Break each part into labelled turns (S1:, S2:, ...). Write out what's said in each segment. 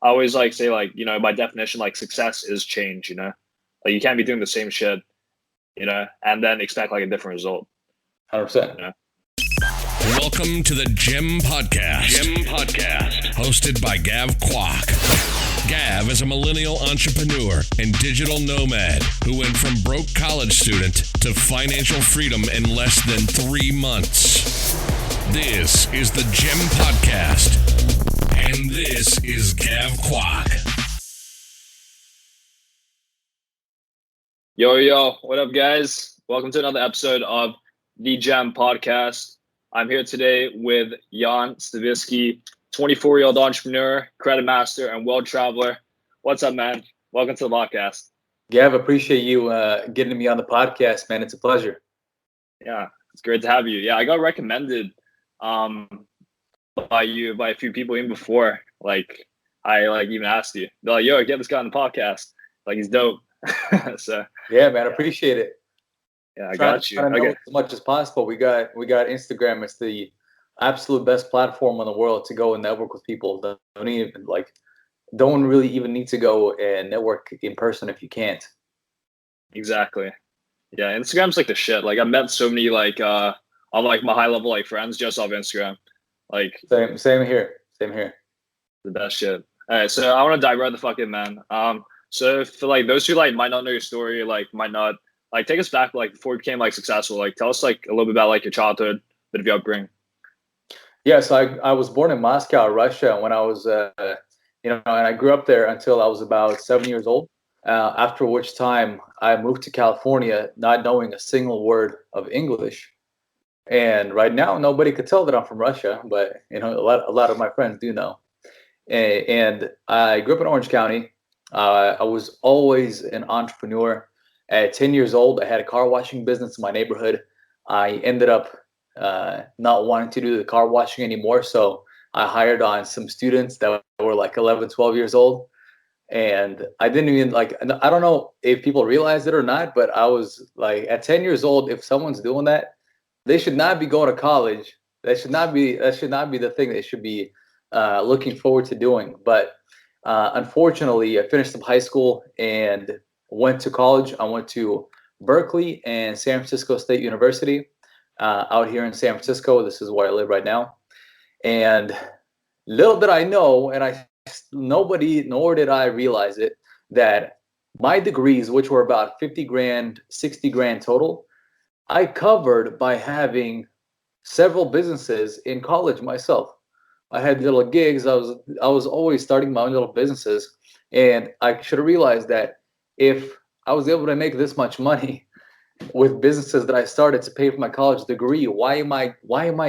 S1: I always like say like, by definition, like success is change, Like you can't be doing the same shit, and then expect like a different result.
S2: 100%.
S3: Welcome to the Gem Podcast. Hosted by Kwok. Gav is a millennial entrepreneur and digital nomad who went from broke college student to financial freedom in less than 3 months. This is the Gem Podcast. And this is Kwok.
S1: Yo, what up, guys? Welcome to another episode of the Gem Podcast. I'm here today with Jan Stavisski, 24-year-old entrepreneur, credit master, and world traveler. What's up, man? Welcome to the podcast.
S2: Gav, appreciate you getting me on the podcast, man. It's a pleasure.
S1: Yeah, it's great to have you. Yeah, I got recommended by a few people even before. Like, I even asked you. They're like, yo, get this guy on the podcast. Like, he's dope. So
S2: yeah, man, I appreciate it.
S1: Yeah, I got you.
S2: Trying to know as much as possible. We got Instagram. It's the absolute best platform in the world to go and network with people. Don't really even need to go and network in person if you can't.
S1: Exactly. Yeah, Instagram's like the shit. Like I met so many on like my high level like friends just off Instagram. Like
S2: same here.
S1: The best shit. All right, so I want to dive right the fuck in, man. So for like those who like might not know your story, like might not like take us back like before you became like successful. Like tell us like a little bit about like your childhood, bit of your upbringing.
S2: Yeah, so I was born in Moscow, Russia, when I was and I grew up there until I was about 7 years old. After which time I moved to California, not knowing a single word of English. And right now, nobody could tell that I'm from Russia, but a lot of my friends do know. And I grew up in Orange County. I was always an entrepreneur. At 10 years old, I had a car washing business in my neighborhood. I ended up not wanting to do the car washing anymore, so I hired on some students that were like 11, 12 years old. And I didn't even I don't know if people realize it or not, but I was like at 10 years old, if someone's doing that, they should not be going to college. That should not be the thing they should be looking forward to doing. But unfortunately, I finished up high school and went to college. I went to Berkeley and San Francisco State University out here in San Francisco. This is where I live right now. And little did I know, nor did I realize it, that my degrees, which were about 50 grand, 60 grand total, I covered by having several businesses in college myself. I had little gigs. I was always starting my own little businesses, and I should have realized that if I was able to make this much money with businesses that I started to pay for my college degree, why am I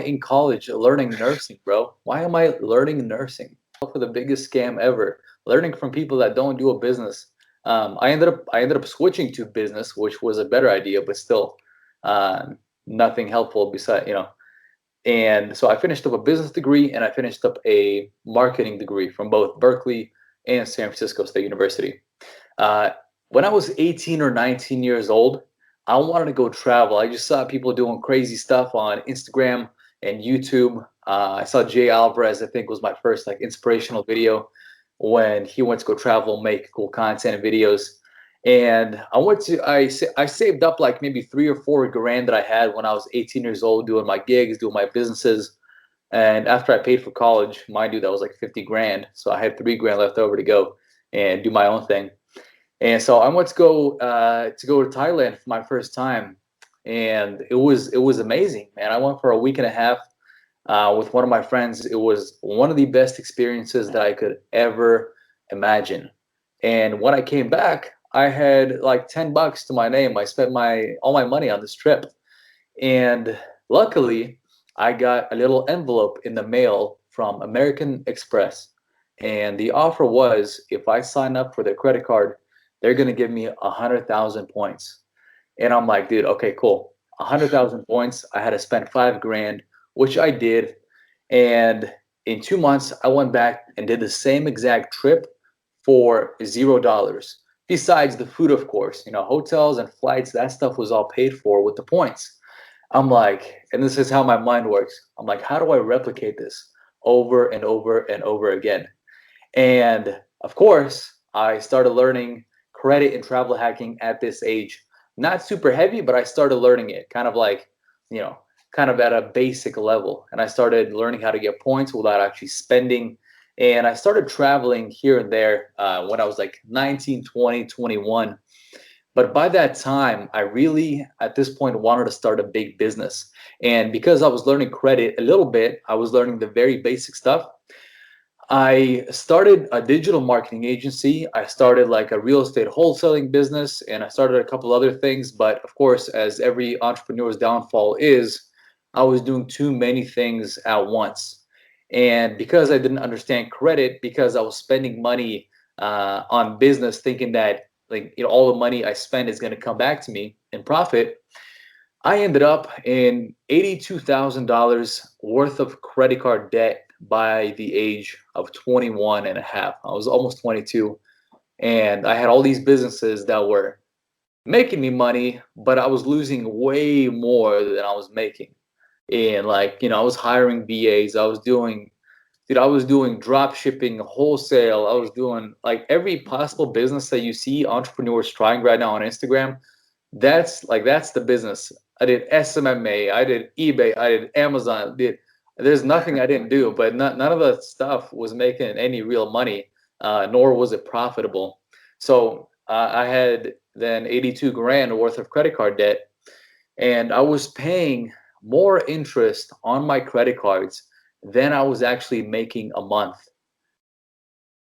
S2: in college learning nursing, bro? Why am I learning nursing? For the biggest scam ever, learning from people that don't do a business. I ended up switching to business, which was a better idea, but still nothing helpful beside. And so I finished up a business degree and I finished up a marketing degree from both Berkeley and San Francisco State University. When I was 18 or 19 years old, I wanted to go travel. I just saw people doing crazy stuff on Instagram and YouTube. I saw Jay Alvarez, I think, was my first like inspirational video when he went to go travel, make cool content and videos. And I saved up like maybe 3 or 4 grand that I had when I was 18 years old, doing my gigs, doing my businesses. And after I paid for college, mind you, that was like 50 grand. So I had 3 grand left over to go and do my own thing. And so I went to go to Thailand for my first time, and it was amazing, man. I went for a week and a half with one of my friends. It was one of the best experiences that I could ever imagine. And when I came back, I had like $10 to my name. I spent all my money on this trip, and luckily, I got a little envelope in the mail from American Express, and the offer was if I sign up for their credit card, they're going to give me 100,000 points. And I'm like, dude, okay, cool. 100,000 points. I had to spend 5 grand, which I did. And in 2 months, I went back and did the same exact trip for $0. Besides the food, of course, hotels and flights, that stuff was all paid for with the points. I'm like, and this is how my mind works. I'm like, how do I replicate this over and over and over again? And of course, I started learning credit and travel hacking at this age. Not super heavy, but I started learning it kind of like, kind of at a basic level. And I started learning how to get points without actually spending. And I started traveling here and there when I was like 19, 20, 21. But by that time, I really, at this point, wanted to start a big business. And because I was learning credit a little bit, I was learning the very basic stuff. I started a digital marketing agency. I started like a real estate wholesaling business, and I started a couple other things. But of course, as every entrepreneur's downfall is, I was doing too many things at once. And because I didn't understand credit, because I was spending money on business, thinking that all the money I spend is going to come back to me in profit, I ended up in $82,000 worth of credit card debt by the age of 21 and a half. I was almost 22, and I had all these businesses that were making me money, but I was losing way more than I was making. And I was hiring VAs. I was doing drop shipping, wholesale. I was doing like every possible business that you see entrepreneurs trying right now on Instagram. That's the business. I did SMMA, I did eBay, I did Amazon. There's nothing I didn't do, but none of that stuff was making any real money, nor was it profitable. So I had then 82 grand worth of credit card debt, and I was paying more interest on my credit cards than I was actually making a month.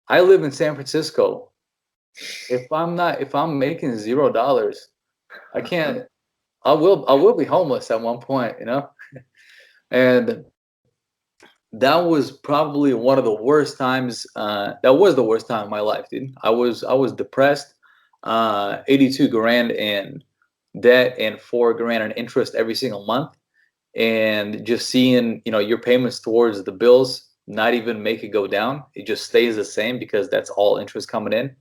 S2: I live in San Francisco. If I'm making $0, I can't. I will be homeless at one point, and that was probably one of the worst times. That was the worst time of my life, dude. I was depressed. 82 grand in debt and 4 grand in interest every single month, and just seeing your payments towards the bills not even make it go down. It just stays the same because that's all interest coming in.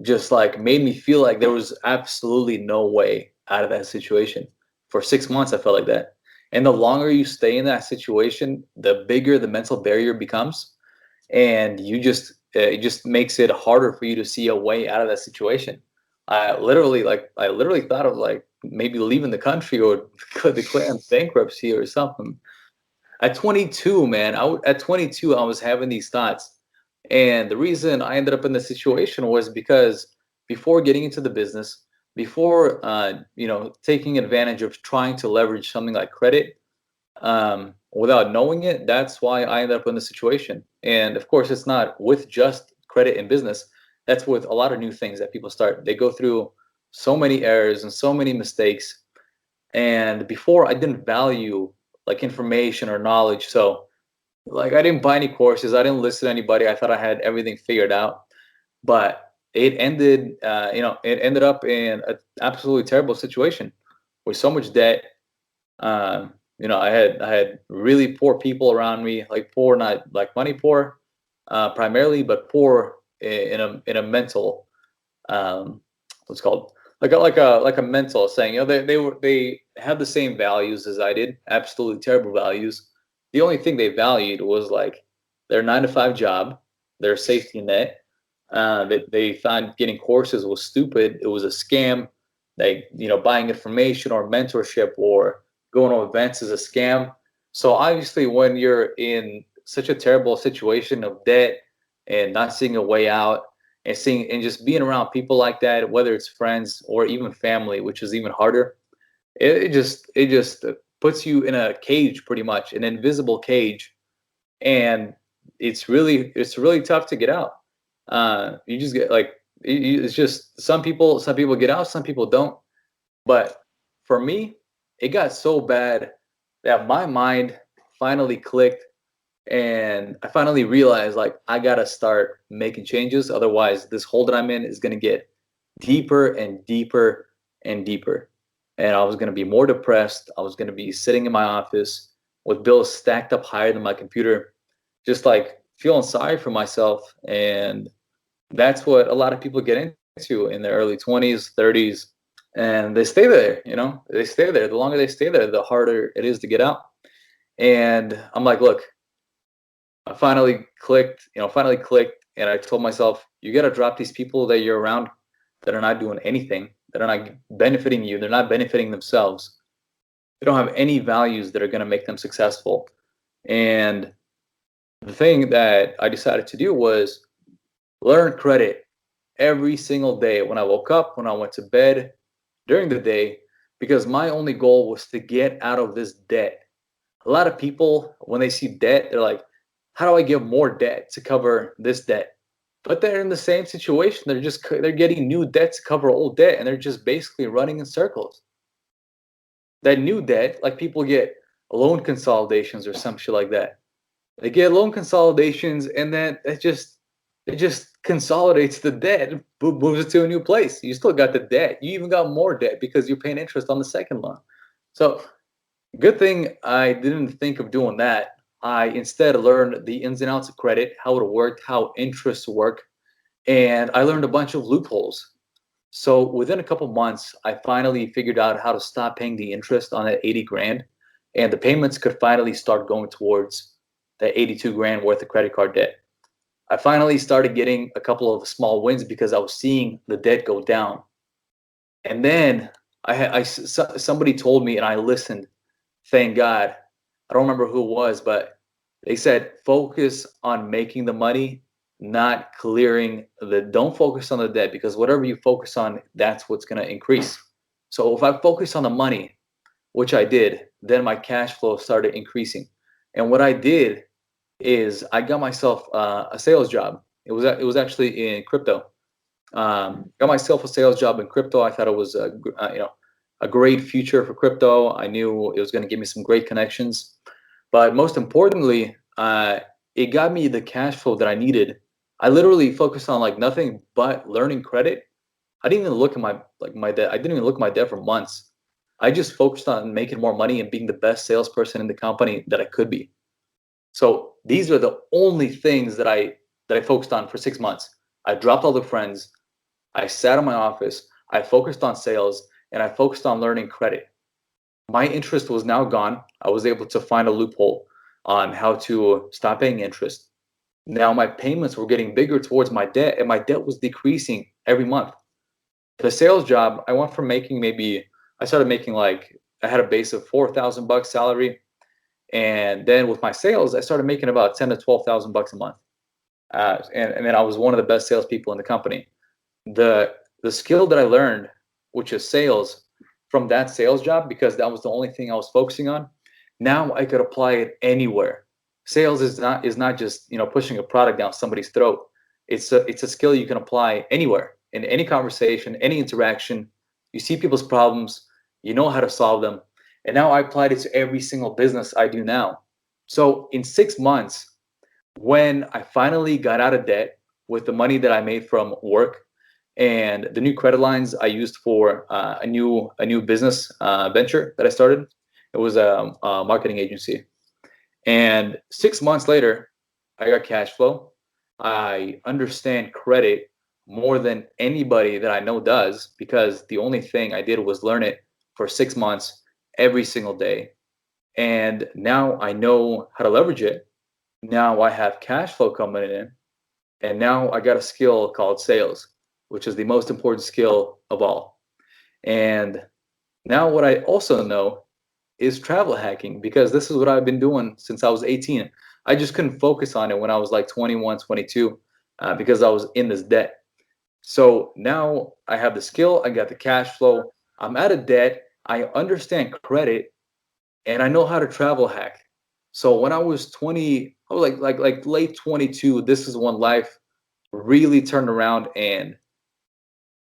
S2: Just like made me feel like there was absolutely no way out of that situation. For 6 months, I felt like that. And the longer you stay in that situation, the bigger the mental barrier becomes. And it just makes it harder for you to see a way out of that situation. I literally thought of like maybe leaving the country or declaring bankruptcy or something. At 22, man, at 22, I was having these thoughts. And the reason I ended up in this situation was because before getting into the business, before taking advantage of trying to leverage something like credit, without knowing it, that's why I ended up in the situation. And of course, it's not with just credit in business. That's with a lot of new things that people start. They go through so many errors and so many mistakes. And before, I didn't value like information or knowledge. So like I didn't buy any courses. I didn't listen to anybody. I thought I had everything figured out. But it ended up in an absolutely terrible situation with so much debt. I had really poor people around me, like poor, not like money poor, primarily, but poor in a mental, what's called like a mental saying. They had the same values as I did, absolutely terrible values. The only thing they valued was like their 9 to 5 job, their safety net. They thought getting courses was stupid. It was a scam. Buying information or mentorship or going to events is a scam. So obviously, when you're in such a terrible situation of debt and not seeing a way out, and just being around people like that, whether it's friends or even family, which is even harder, it just puts you in a cage, pretty much an invisible cage, and it's really tough to get out. You just get like it's just some people get out, some people don't. But for me, it got so bad that my mind finally clicked, and I finally realized like I gotta start making changes. Otherwise, this hole that I'm in is gonna get deeper and deeper and deeper. And I was gonna be more depressed. I was gonna be sitting in my office with bills stacked up higher than my computer, just like feeling sorry for myself. And that's what a lot of people get into in their early 20s, 30s, and they stay there. They stay there. The longer they stay there, the harder it is to get out. And I'm like, look, I finally clicked, and I told myself, you got to drop these people that you're around that are not doing anything, that are not benefiting you. They're not benefiting themselves. They don't have any values that are going to make them successful. And the thing that I decided to do was learn credit every single day, when I woke up, when I went to bed, during the day, because my only goal was to get out of this debt. A lot of people, when they see debt, they're like, how do I get more debt to cover this debt? But they're in the same situation. They're getting new debt to cover old debt, and they're just basically running in circles. That new debt, like people get loan consolidations or some shit like that. They get loan consolidations, and then it just consolidates the debt, moves it to a new place. You still got the debt. You even got more debt because you're paying interest on the second loan. So good thing I didn't think of doing that. I instead learned the ins and outs of credit, how it worked, how interests work, and I learned a bunch of loopholes. So within a couple months, I finally figured out how to stop paying the interest on that 80 grand, and the payments could finally start going towards that 82 grand worth of credit card debt. I finally started getting a couple of small wins because I was seeing the debt go down. And then somebody told me, and I listened. Thank God. I don't remember who it was, but they said focus on making the money, not clearing the. Don't focus on the debt, because whatever you focus on, that's what's going to increase. So if I focus on the money, which I did, then my cash flow started increasing. And what I did is I got myself a sales job. It was actually in crypto. Got myself a sales job in crypto. I thought it was a great future for crypto. I knew it was going to give me some great connections, but most importantly, it got me the cash flow that I needed. I literally focused on like nothing but learning credit. I didn't even look at my debt. I didn't even look at my debt for months. I just focused on making more money and being the best salesperson in the company that I could be. So these are the only things that I focused on for 6 months. I dropped all the friends. I sat in my office. I focused on sales, and I focused on learning credit. My interest was now gone. I was able to find a loophole on how to stop paying interest. Now my payments were getting bigger towards my debt, and my debt was decreasing every month. The sales job, I went from making I started making I had a base of $4,000 salary. And then with my sales, I started making about $10,000 to $12,000 a month. And then I was one of the best salespeople in the company. The skill that I learned, which is sales, from that sales job, because that was the only thing I was focusing on, now I could apply it anywhere. Sales is not just pushing a product down somebody's throat. It's a skill you can apply anywhere, in any conversation, any interaction. You see people's problems, you know how to solve them. And now I applied it to every single business I do now. So in 6 months, when I finally got out of debt with the money that I made from work and the new credit lines I used for a new business venture that I started, it was a marketing agency. And 6 months later, I got cash flow. I understand credit more than anybody that I know does, because the only thing I did was learn it for 6 months every single day. And now I know how to leverage it. Now I have cash flow coming in. And now I got a skill called sales, which is the most important skill of all. And now what I also know is travel hacking, because this is what I've been doing since I was 18. I just couldn't focus on it when I was like 21, 22, because I was in this debt. So now I have the skill, I got the cash flow, I'm out of debt, I understand credit, and I know how to travel hack. So when I was 20, I was like late 22, this is when life really turned around, and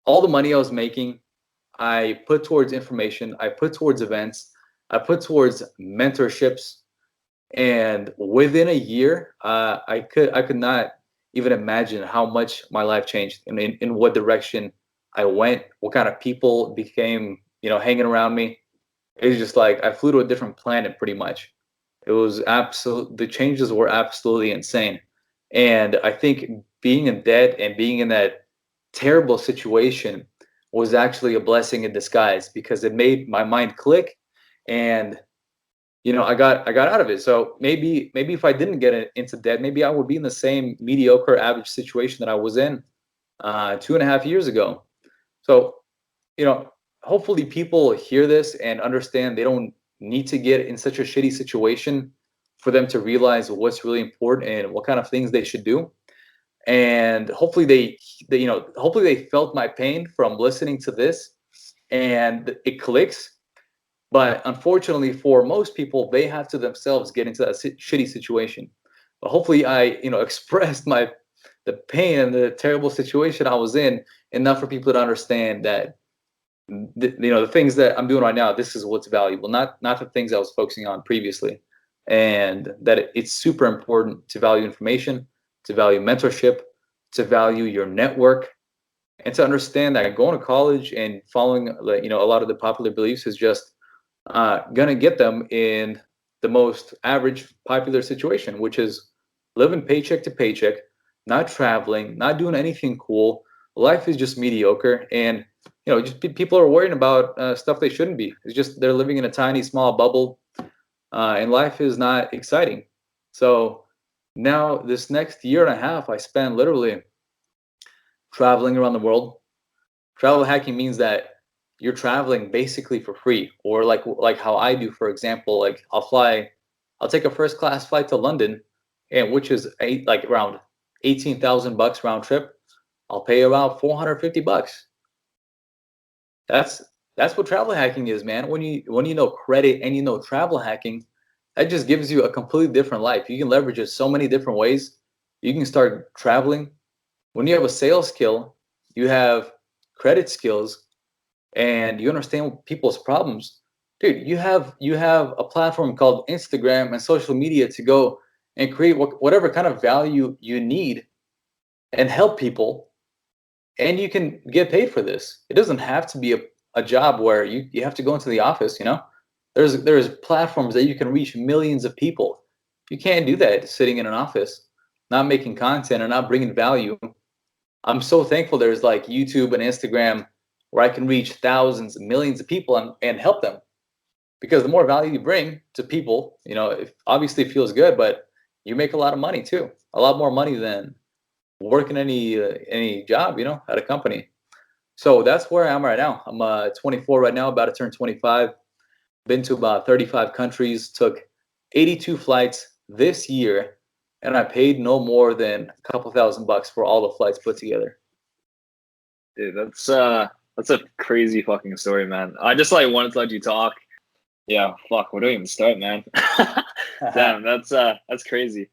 S2: all the money I was making, I put towards information, I put towards events, I put towards mentorships, and within a year, I could not even imagine how much my life changed, and in what direction I went, what kind of people became, hanging around me. It was just like I flew to a different planet, pretty much. It was the changes were absolutely insane, and I think being in debt and being in that terrible situation was actually a blessing in disguise, because it made my mind click, and I got out of it. So maybe if I didn't get into debt, maybe I would be in the same mediocre average situation that I was in 2.5 years ago. So, hopefully people hear this and understand they don't need to get in such a shitty situation for them to realize what's really important and what kind of things they should do. And hopefully hopefully they felt my pain from listening to this and it clicks. But unfortunately, for most people, they have to themselves get into that shitty situation. But hopefully, I expressed the pain and the terrible situation I was in enough for people to understand that the things that I'm doing right now, this is what's valuable, not the things I was focusing on previously, and that it's super important to value information, to value mentorship, to value your network, and to understand that going to college and following a lot of the popular beliefs is just gonna get them in the most average popular situation, which is living paycheck to paycheck, not traveling, not doing anything cool. Life is just mediocre, and just people are worrying about stuff they shouldn't be. It's just they're living in a tiny, small bubble, and life is not exciting. So now, this next year and a half, I spent literally traveling around the world. Travel hacking means that you're traveling basically for free, or like how I do, for example. Like I'll take a first class flight to London, and which is around $18,000 round trip. I'll pay around $450. That's what travel hacking is, man. When you know credit and you know travel hacking, that just gives you a completely different life. You can leverage it so many different ways. You can start traveling. When you have a sales skill, you have credit skills, and you understand people's problems, dude, you have a platform called Instagram and social media to go and create whatever kind of value you need and help people, and you can get paid for this. It doesn't have to be a job where you have to go into the office. There's platforms that you can reach millions of people. You can't do that sitting in an office, not making content or not bringing value. I'm so thankful there's like YouTube and Instagram where I can reach thousands, millions of people and help them. Because the more value you bring to people, it obviously feels good, but you make a lot of money too. A lot more money than working any job, at a company. So that's where I am right now. I'm 24 right now, about to turn 25. Been to about 35 countries, took 82 flights this year, and I paid no more than a couple $1,000 for all the flights put together.
S1: Dude, that's a crazy fucking story, man. I just wanted to let you talk. Yeah, fuck, where do we even start, man? Damn, that's crazy.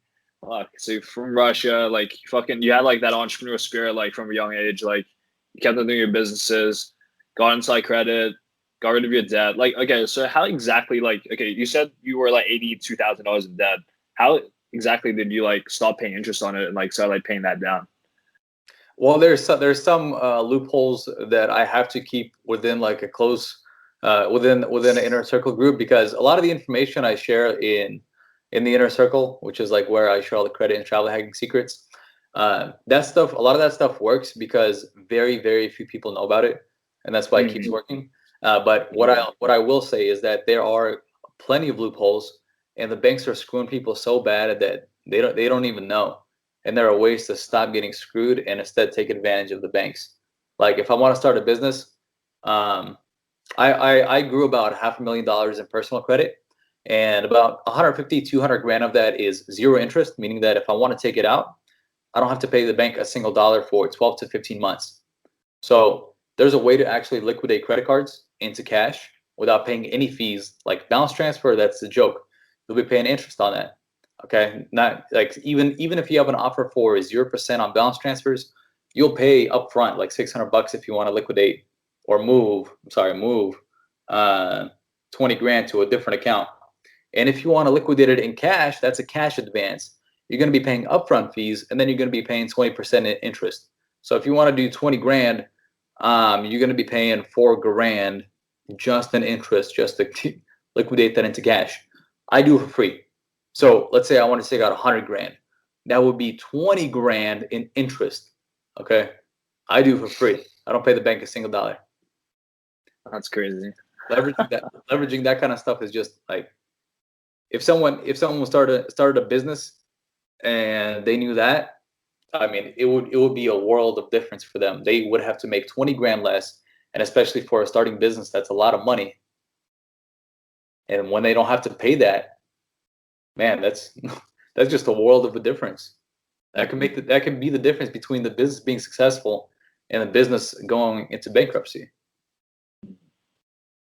S1: Fuck. So you're from Russia, you had that entrepreneur spirit from a young age, you kept on doing your businesses, got inside credit, got rid of your debt. Okay, so how exactly you said you were $82,000 in debt. How exactly did you stop paying interest on it and start paying that down?
S2: Well, there's some loopholes that I have to keep within a close within an inner circle group, because a lot of the information I share in the inner circle, which is where I share all the credit and travel hacking secrets, a lot of that stuff works because very, very few people know about it, and that's why it keeps working. But what I will say is that there are plenty of loopholes, and the banks are screwing people so bad that they don't even know. And there are ways to stop getting screwed and instead take advantage of the banks. Like if I want to start a business, I grew about $500,000 in personal credit, and about 150, 200 grand of that is zero interest, meaning that if I want to take it out, I don't have to pay the bank a single dollar for 12 to 15 months. So there's a way to actually liquidate credit cards into cash without paying any fees. Like balance transfer, that's the joke. You'll be paying interest on that. Okay, not even if you have an offer for 0% on balance transfers, you'll pay upfront $600 if you want to liquidate or move 20 grand to a different account. And if you want to liquidate it in cash, that's a cash advance. You're going to be paying upfront fees, and then you're going to be paying 20% in interest. So if you want to do 20 grand, you're going to be paying 4 grand just in interest, just to liquidate that into cash. I do it for free. So let's say I want to take out 100 grand. That would be 20 grand in interest. Okay. I do it for free. I don't pay the bank a single dollar.
S1: That's crazy.
S2: Leveraging that kind of stuff is just if someone started a business and they knew that, I mean, it would be a world of difference for them. They would have to make 20 grand less, and especially for a starting business, that's a lot of money. And when they don't have to pay that, man, that's just a world of a difference. That can be the difference between the business being successful and the business going into bankruptcy.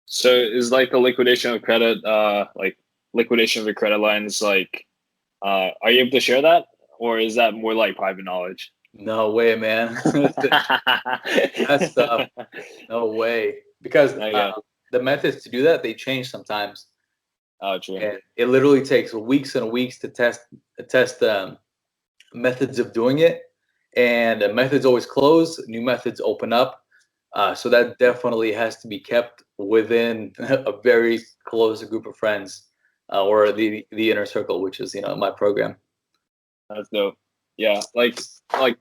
S1: So is like the liquidation of credit, like liquidation of the credit lines, like, are you able to share that, or is that more like private knowledge?
S2: No way, man. That's stuff. No way. Because the methods to do that, they change sometimes.
S1: Oh, true.
S2: And it literally takes weeks and weeks to test methods of doing it. And the methods always close, new methods open up. So that definitely has to be kept within a very close group of friends, or the inner circle, which is, my program.
S1: That's dope. Yeah, like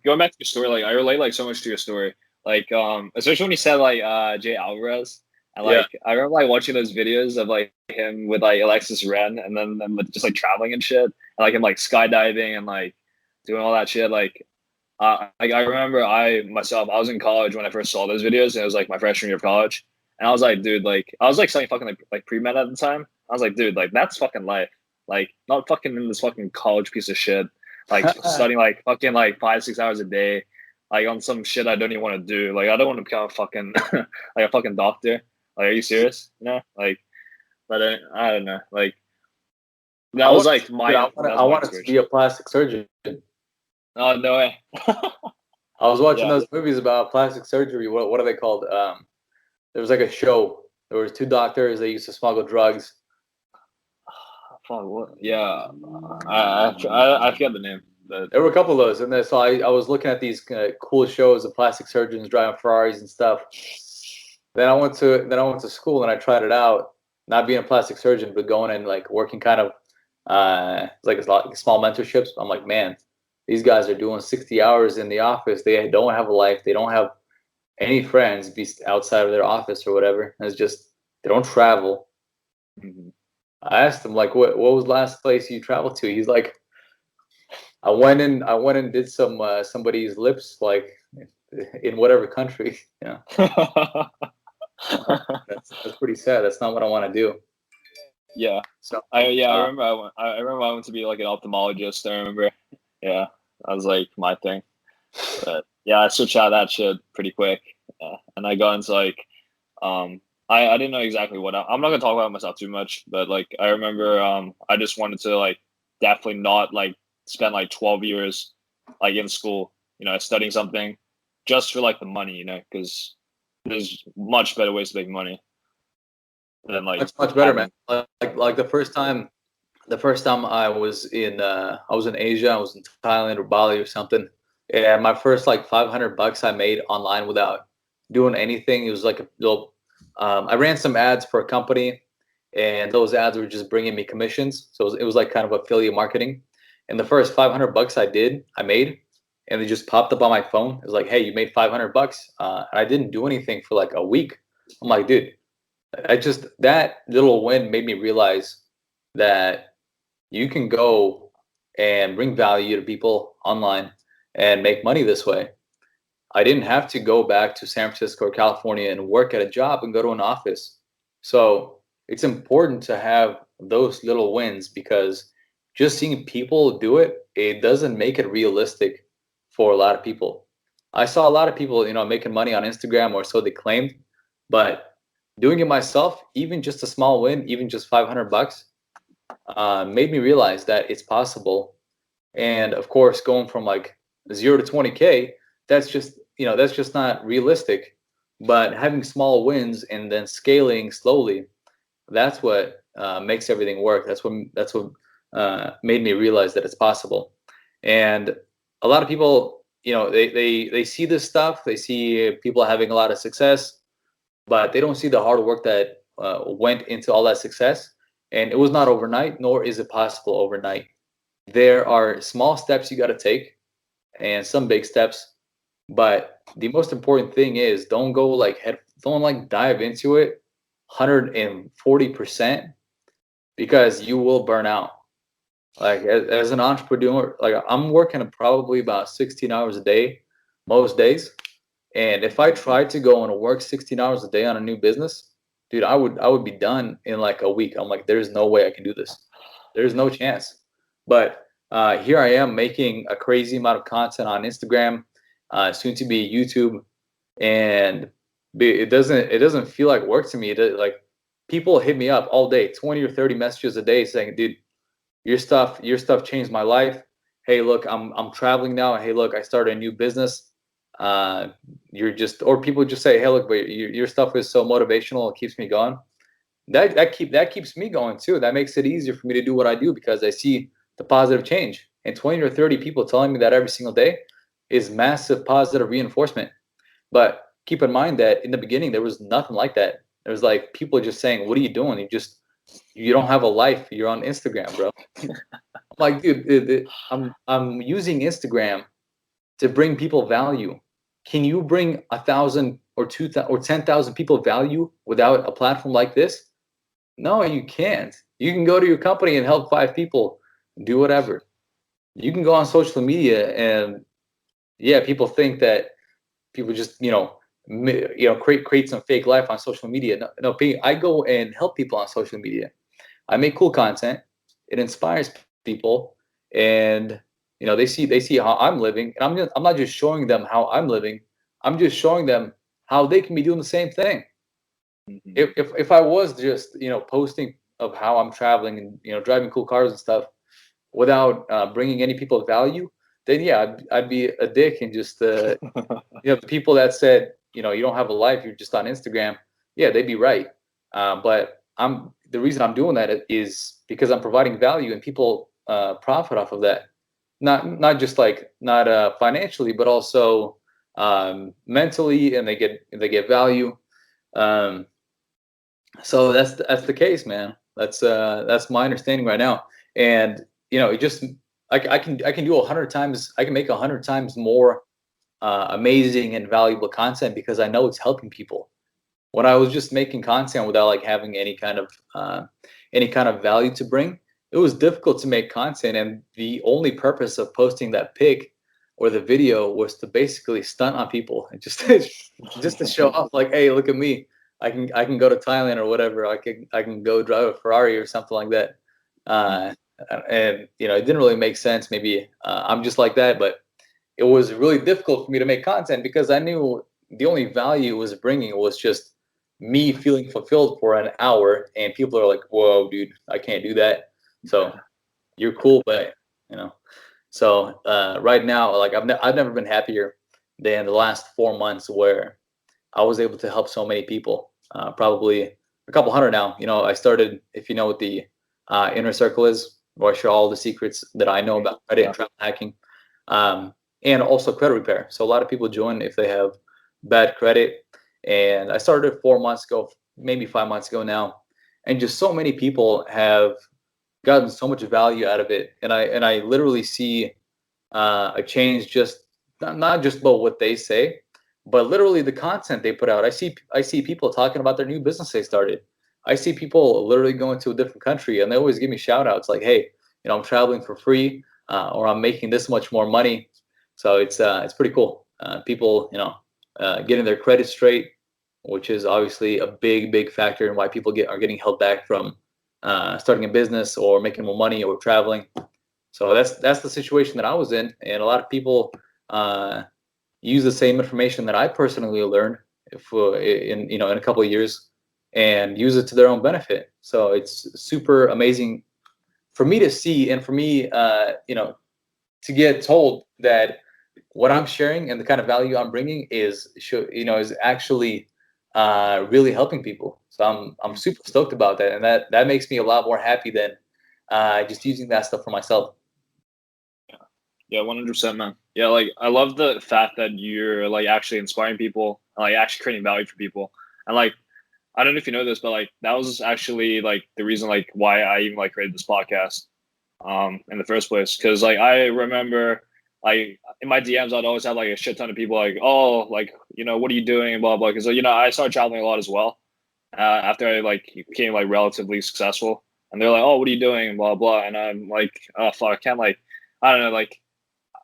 S1: going back to your story, like I relate like so much to your story. Like especially when you said like Jay Alvarez. And like I remember like watching those videos of like him with like Alexis Ren, and then them with just like traveling and shit, and like him like skydiving and like doing all that shit. Like I remember I was in college when I first saw those videos, and it was like my freshman year of college, and I was like, dude, like I was like studying fucking like pre-med at the time. I was like, dude, like that's fucking life. Like not fucking in this fucking college piece of shit. Like studying like fucking like 5-6 hours a day, like on some shit I don't even want to do. Like I don't want to become a fucking like a fucking doctor. Like, are you serious? Like, but I don't know. Like, that was like my.
S2: I wanted to be a plastic surgeon.
S1: Oh, no way.
S2: I was watching those movies about plastic surgery. What are they called? There was like a show. There was two doctors. They used to smuggle drugs.
S1: Yeah, I forget the name. But
S2: there were a couple of those, and then so I was looking at these cool shows of plastic surgeons driving Ferraris and stuff. Then I went to school and I tried it out, not being a plastic surgeon, but going and like working kind of like small mentorships. I'm like, man, these guys are doing 60 hours in the office. They don't have a life. They don't have any friends outside of their office or whatever. It's just they don't travel. Mm-hmm. I asked him like, what was the last place you traveled to? He's like, I went and did somebody's lips, like in whatever country. Yeah. That's pretty sad. That's not what I want to do.
S1: Yeah. So I remember I went to be like an ophthalmologist. I remember. Yeah, that was like my thing. But yeah, I switched out of that shit pretty quick. And I got into like I didn't know exactly what I'm not gonna talk about myself too much, but like I remember I just wanted to like definitely not like spend like 12 years like in school, studying something just for like the money, because there's much better ways to make money than like
S2: much better, man. Like the first time I was in Asia. I was in Thailand or Bali or something, and my first like $500 I made online without doing anything. It was like a little. I ran some ads for a company, and those ads were just bringing me commissions. So it was like kind of affiliate marketing. And the first $500 I made, and it just popped up on my phone. It was like, hey, you made $500. And I didn't do anything for like a week. I'm like, dude, that little win made me realize that you can go and bring value to people online and make money this way. I didn't have to go back to San Francisco or California and work at a job and go to an office. So it's important to have those little wins, because just seeing people do it, it doesn't make it realistic for a lot of people. I saw a lot of people, making money on Instagram, or so they claimed, but doing it myself, even just a small win, even just $500, made me realize that it's possible. And of course, going from like 0 to 20K, that's just not realistic. But having small wins and then scaling slowly, that's what makes everything work. That's what made me realize that it's possible. And a lot of people, they see this stuff. They see people having a lot of success, but they don't see the hard work that went into all that success. And it was not overnight, nor is it possible overnight. There are small steps you got to take and some big steps. But the most important thing is don't dive into it 140%, because you will burn out. Like as an entrepreneur, like I'm working probably about 16 hours a day most days. And if I tried to go and work 16 hours a day on a new business, dude, I would be done in like a week. I'm like, there's no way I can do this. There's no chance. But here I am making a crazy amount of content on Instagram, soon to be YouTube, and it doesn't feel like work to me. Like people hit me up all day, 20 or 30 messages a day saying, dude, your stuff changed my life. Hey, look, I'm traveling now. Hey, look, I started a new business. Or people just say, hey, look, but your stuff is so motivational. It keeps me going. That keeps me going too. That makes it easier for me to do what I do because I see the positive change. And 20 or 30 people telling me that every single day is massive positive reinforcement. But keep in mind that in the beginning, there was nothing like that. There was like people just saying, what are you doing? You don't have a life. You're on Instagram, bro. I'm like, dude, I'm using Instagram to bring people value. Can you bring 1,000 or 2,000 or 10,000 people value without a platform like this? No, you can't. You can go to your company and help 5 people, do whatever. You can go on social media and yeah, people think that people just create some fake life on social media. No, I go and help people on social media. I make cool content. It inspires people, and they see how I'm living, and I'm not just showing them how I'm living. I'm just showing them how they can be doing the same thing. Mm-hmm. If I was just posting of how I'm traveling and driving cool cars and stuff without bringing any people value, then yeah, I'd be a dick and just the people that said you don't have a life, you're just on Instagram. Yeah, they'd be right. But the reason I'm doing that is because I'm providing value and people profit off of that. Not just not financially, but also mentally, and they get value. So that's the case, man. That's my understanding right now. And it just I can do 100 times. I can make 100 times more amazing and valuable content because I know it's helping people. When I was just making content without having any kind of value to bring, it was difficult to make content. And the only purpose of posting that pic or the video was to basically stunt on people and just to show off, like, hey, look at me. I can go to Thailand or whatever. I can go drive a Ferrari or something like that. And it didn't really make sense. Maybe I'm just like that, but it was really difficult for me to make content because I knew the only value it was bringing was just me feeling fulfilled for an hour, and people are like, whoa, dude, I can't do that. So you're cool, but so right now, I've never been happier than the last 4 months where I was able to help so many people, probably a couple hundred now. I started, if you know what the inner circle is, where I share all the secrets that I know about credit and travel hacking, and also credit repair. So a lot of people join if they have bad credit. And I started 4 months ago, maybe 5 months ago now, and just so many people have gotten so much value out of it. And I literally see a change, just not just about what they say, but literally the content they put out. I see people talking about their new business they started. I see people literally going to a different country, and they always give me shout outs like, hey, I'm traveling for free, or I'm making this much more money. So it's pretty cool. People, getting their credit straight, which is obviously a big factor in why people are getting held back from starting a business or making more money or traveling. So that's the situation that I was in, and a lot of people use the same information that I personally learned in a couple of years and use it to their own benefit. So it's super amazing for me to see, and for me to get told that what I'm sharing and the kind of value I'm bringing is actually really helping people. So I'm super stoked about that, and that makes me a lot more happy than just using that stuff for myself.
S1: Yeah, 100%, man. Yeah, I love the fact that you're actually inspiring people, and actually creating value for people. And I don't know if you know this, but that was actually the reason why I even created this podcast in the first place. Because I remember in my DMs I'd always have a shit ton of people oh, what are you doing and blah blah. Because I started traveling a lot as well after I became relatively successful. and they're like, "Oh, what are you doing?" Blah blah, and I'm like, "Oh fuck, I can't like, I don't know, like,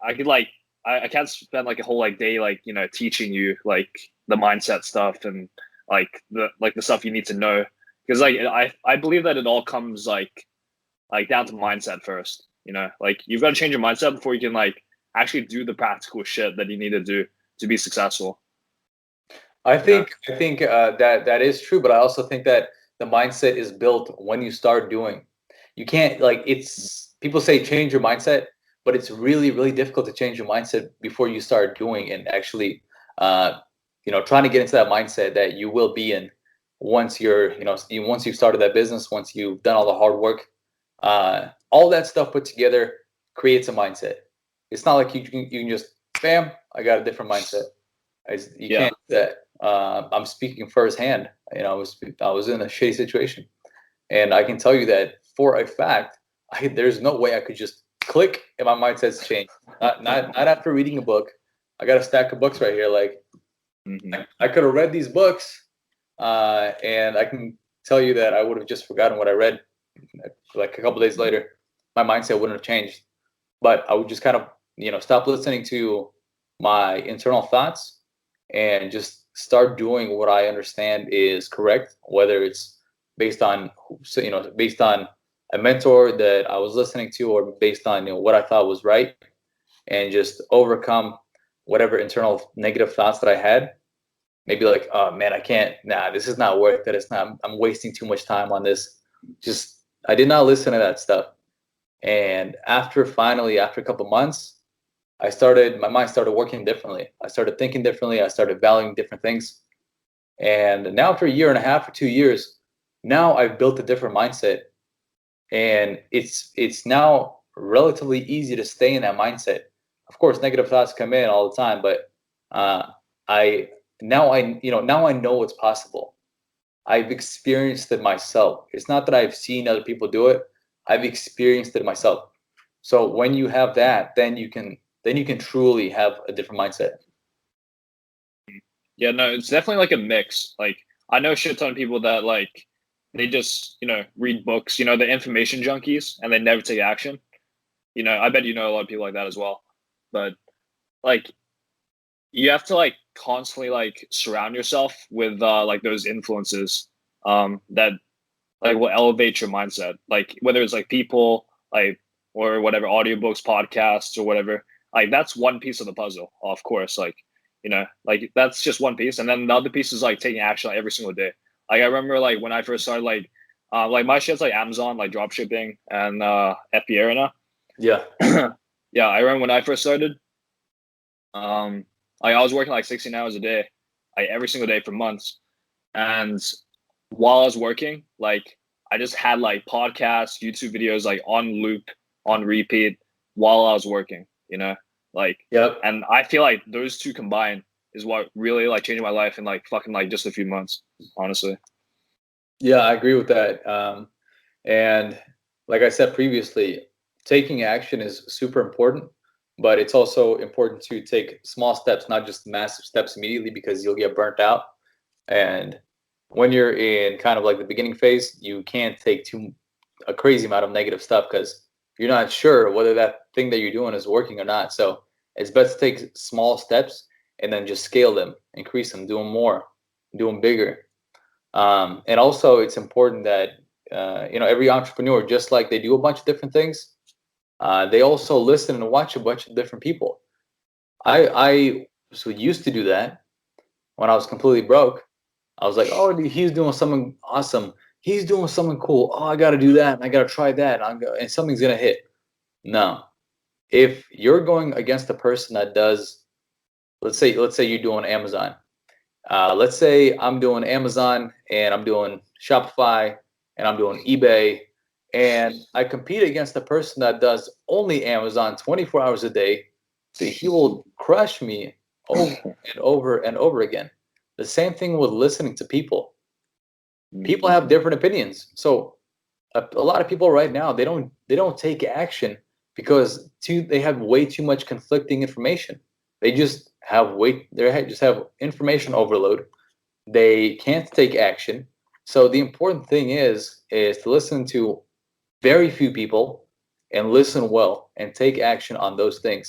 S1: I could like, I can't spend like a whole like day like teaching you like the mindset stuff and like the stuff you need to know because like I believe that it all comes like down to mindset first. Like you've got to change your mindset before you can like actually do the practical shit that you need to do to be successful.
S2: I think that is true, but I also think that the mindset is built when you start doing. You can't like it's people say change your mindset, but it's really really difficult to change your mindset before you start doing and actually trying to get into that mindset that you will be in once once you've started that business, once you've done all the hard work. All that stuff put together creates a mindset. It's not like you can just bam, I got a different mindset. You
S1: Yeah.
S2: can't do that. I'm speaking firsthand. I was in a shitty situation, and I can tell you that for a fact. There's no way I could just click and my mindset's changed. Not after reading a book. I got a stack of books right here. Like I could have read these books, and I can tell you that I would have just forgotten what I read. Like a couple days later, my mindset wouldn't have changed. But I would just kind of stop listening to my internal thoughts and just start doing what I understand is correct, whether it's based on based on a mentor that I was listening to or based on what I thought was right, and just overcome whatever internal negative thoughts that I had. Maybe like, oh man, I can't. Nah, this is not worth it. It's not. I'm wasting too much time on this. Just I did not listen to that stuff. And after a couple months, my mind started working differently. I started thinking differently. I started valuing different things. And now after a year and a half or 2 years, now I've built a different mindset. And it's now relatively easy to stay in that mindset. Of course, negative thoughts come in all the time, but I now I know what's possible. I've experienced it myself. It's not that I've seen other people do it. I've experienced it myself. So when you have that, then you can truly have a different mindset.
S1: Yeah, no, it's definitely like a mix. Like I know a shit ton of people that like they just, read books, the information junkies and they never take action. I bet a lot of people like that as well. But like you have to like constantly like surround yourself with like those influences that like will elevate your mindset. Like whether it's like people like or whatever audiobooks, podcasts or whatever. Like that's one piece of the puzzle, of course. Like like that's just one piece, and then the other piece is like taking action like, every single day. Like I remember like when I first started like my shit's like Amazon, like drop shipping and FBA right now.
S2: Yeah.
S1: Yeah, I remember when I first started. Like I was working like 16 hours a day, like every single day for months. And while I was working, like I just had like podcasts, YouTube videos like on loop, on repeat while I was working, like,
S2: Yep.
S1: and I feel like those two combined is what really like changed my life in like fucking like just a few months, honestly.
S2: Yeah, I agree with that. And like I said previously, taking action is super important, but it's also important to take small steps, not just massive steps immediately, because you'll get burnt out. And when you're in kind of like the beginning phase, you can't take a crazy amount of negative stuff because you're not sure whether that thing that you're doing is working or not. So it's best to take small steps and then just scale them, increase them, do them more, do them bigger. And also, it's important that every entrepreneur, just like they do a bunch of different things, they also listen and watch a bunch of different people. I used to do that when I was completely broke. I was like, oh, he's doing something awesome. He's doing something cool. Oh, I got to do that. I got to try that. And something's going to hit. No. If you're going against a person that does, let's say you're doing Amazon. Let's say I'm doing Amazon and I'm doing Shopify and I'm doing eBay, and I compete against a person that does only Amazon 24 hours a day. So he will crush me over and over and over again. The same thing with listening to people. People have different opinions. So a lot of people right now, they don't take action because they have way too much conflicting information. They just have information overload. They can't take action. So the important thing is to listen to very few people and listen well and take action on those things.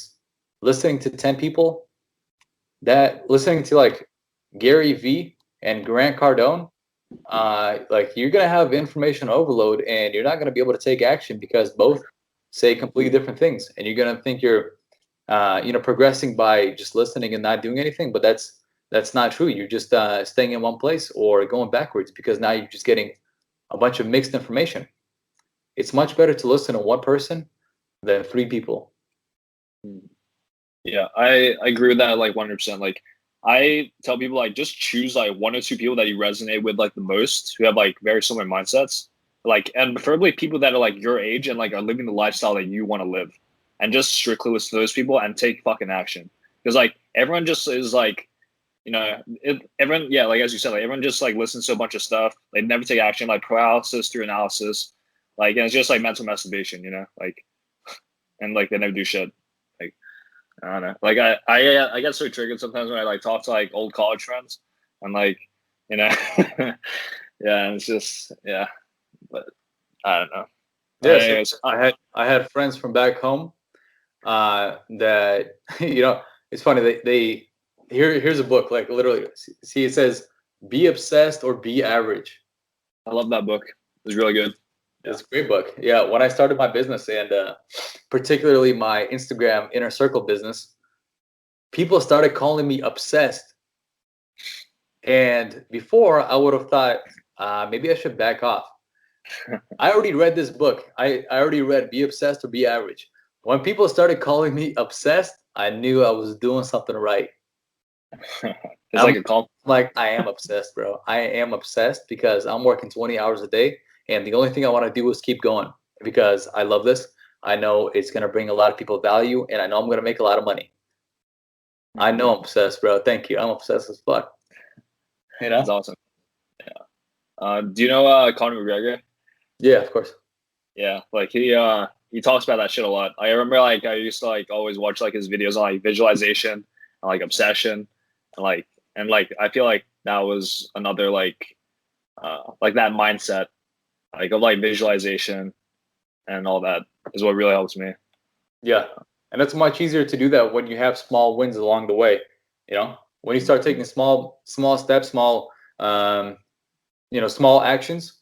S2: Listening to 10 people, listening to like Gary Vee and Grant Cardone, like you're gonna have information overload and you're not gonna be able to take action because both say completely different things, and you're gonna think you're progressing by just listening and not doing anything, but that's not true. You're just staying in one place or going backwards because now you're just getting a bunch of mixed information. It's much better to listen to one person than 3 people.
S1: Yeah, I agree with that like 100%. Like I tell people like just choose like 1 or 2 people that you resonate with like the most, who have like very similar mindsets, like, and preferably people that are like your age and like are living the lifestyle that you want to live, and just strictly listen to those people and take fucking action. Because like everyone just is like, everyone, yeah, like as you said, like everyone just like listens to a bunch of stuff. They never take action, like paralysis through analysis, like, and it's just like mental masturbation, like, and like they never do shit. Like I don't know, like I get so triggered sometimes when I like talk to like old college friends, and like yeah, and it's just but I don't know.
S2: Yes,
S1: Anyways,
S2: I had friends from back home that it's funny, they here's a book, like literally, see, it says be obsessed or be average.
S1: I love that book. It was really good.
S2: It's a great book. Yeah, when I started my business, and particularly my Instagram inner circle business, people started calling me obsessed. And before, I would have thought maybe I should back off. I already read this book. I already read Be Obsessed or Be Average. When people started calling me obsessed, I knew I was doing something right.
S1: It's like a call.
S2: Like, I am obsessed, bro. I am obsessed because I'm working 20 hours a day, and the only thing I want to do is keep going because I love this. I know it's going to bring a lot of people value, and I know I'm going to make a lot of money. I know I'm obsessed, bro. Thank you. I'm obsessed as fuck.
S1: That's awesome. Yeah. Do you know Conor McGregor?
S2: Yeah, of course.
S1: Yeah, like he talks about that shit a lot. I remember like I used to like always watch like his videos on like visualization and like obsession, and I feel like that was another like that mindset like of like visualization and all that is what really helps me.
S2: Yeah, and it's much easier to do that when you have small wins along the way. When you start taking small steps, small actions,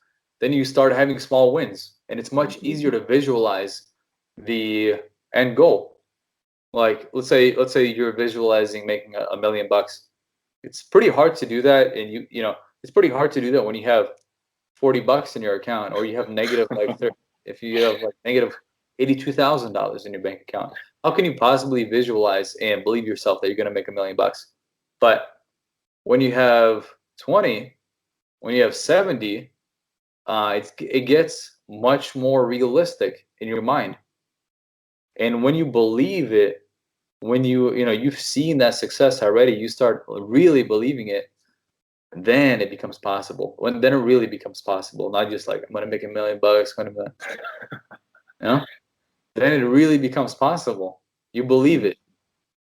S2: then you start having small wins, and it's much easier to visualize the end goal. Like let's say you're visualizing making $1 million. It's pretty hard to do that, and it's pretty hard to do that when you have $40 in your account, or you have negative like if you have like negative $82,000 in your bank account. How can you possibly visualize and believe yourself that you're going to make $1 million? But when you have 20, when you have 70, it gets much more realistic in your mind. And when you believe it, when you've seen that success already, you start really believing it, then it becomes possible. Then it really becomes possible, not just like I'm gonna make $1 million, then it really becomes possible. You believe it.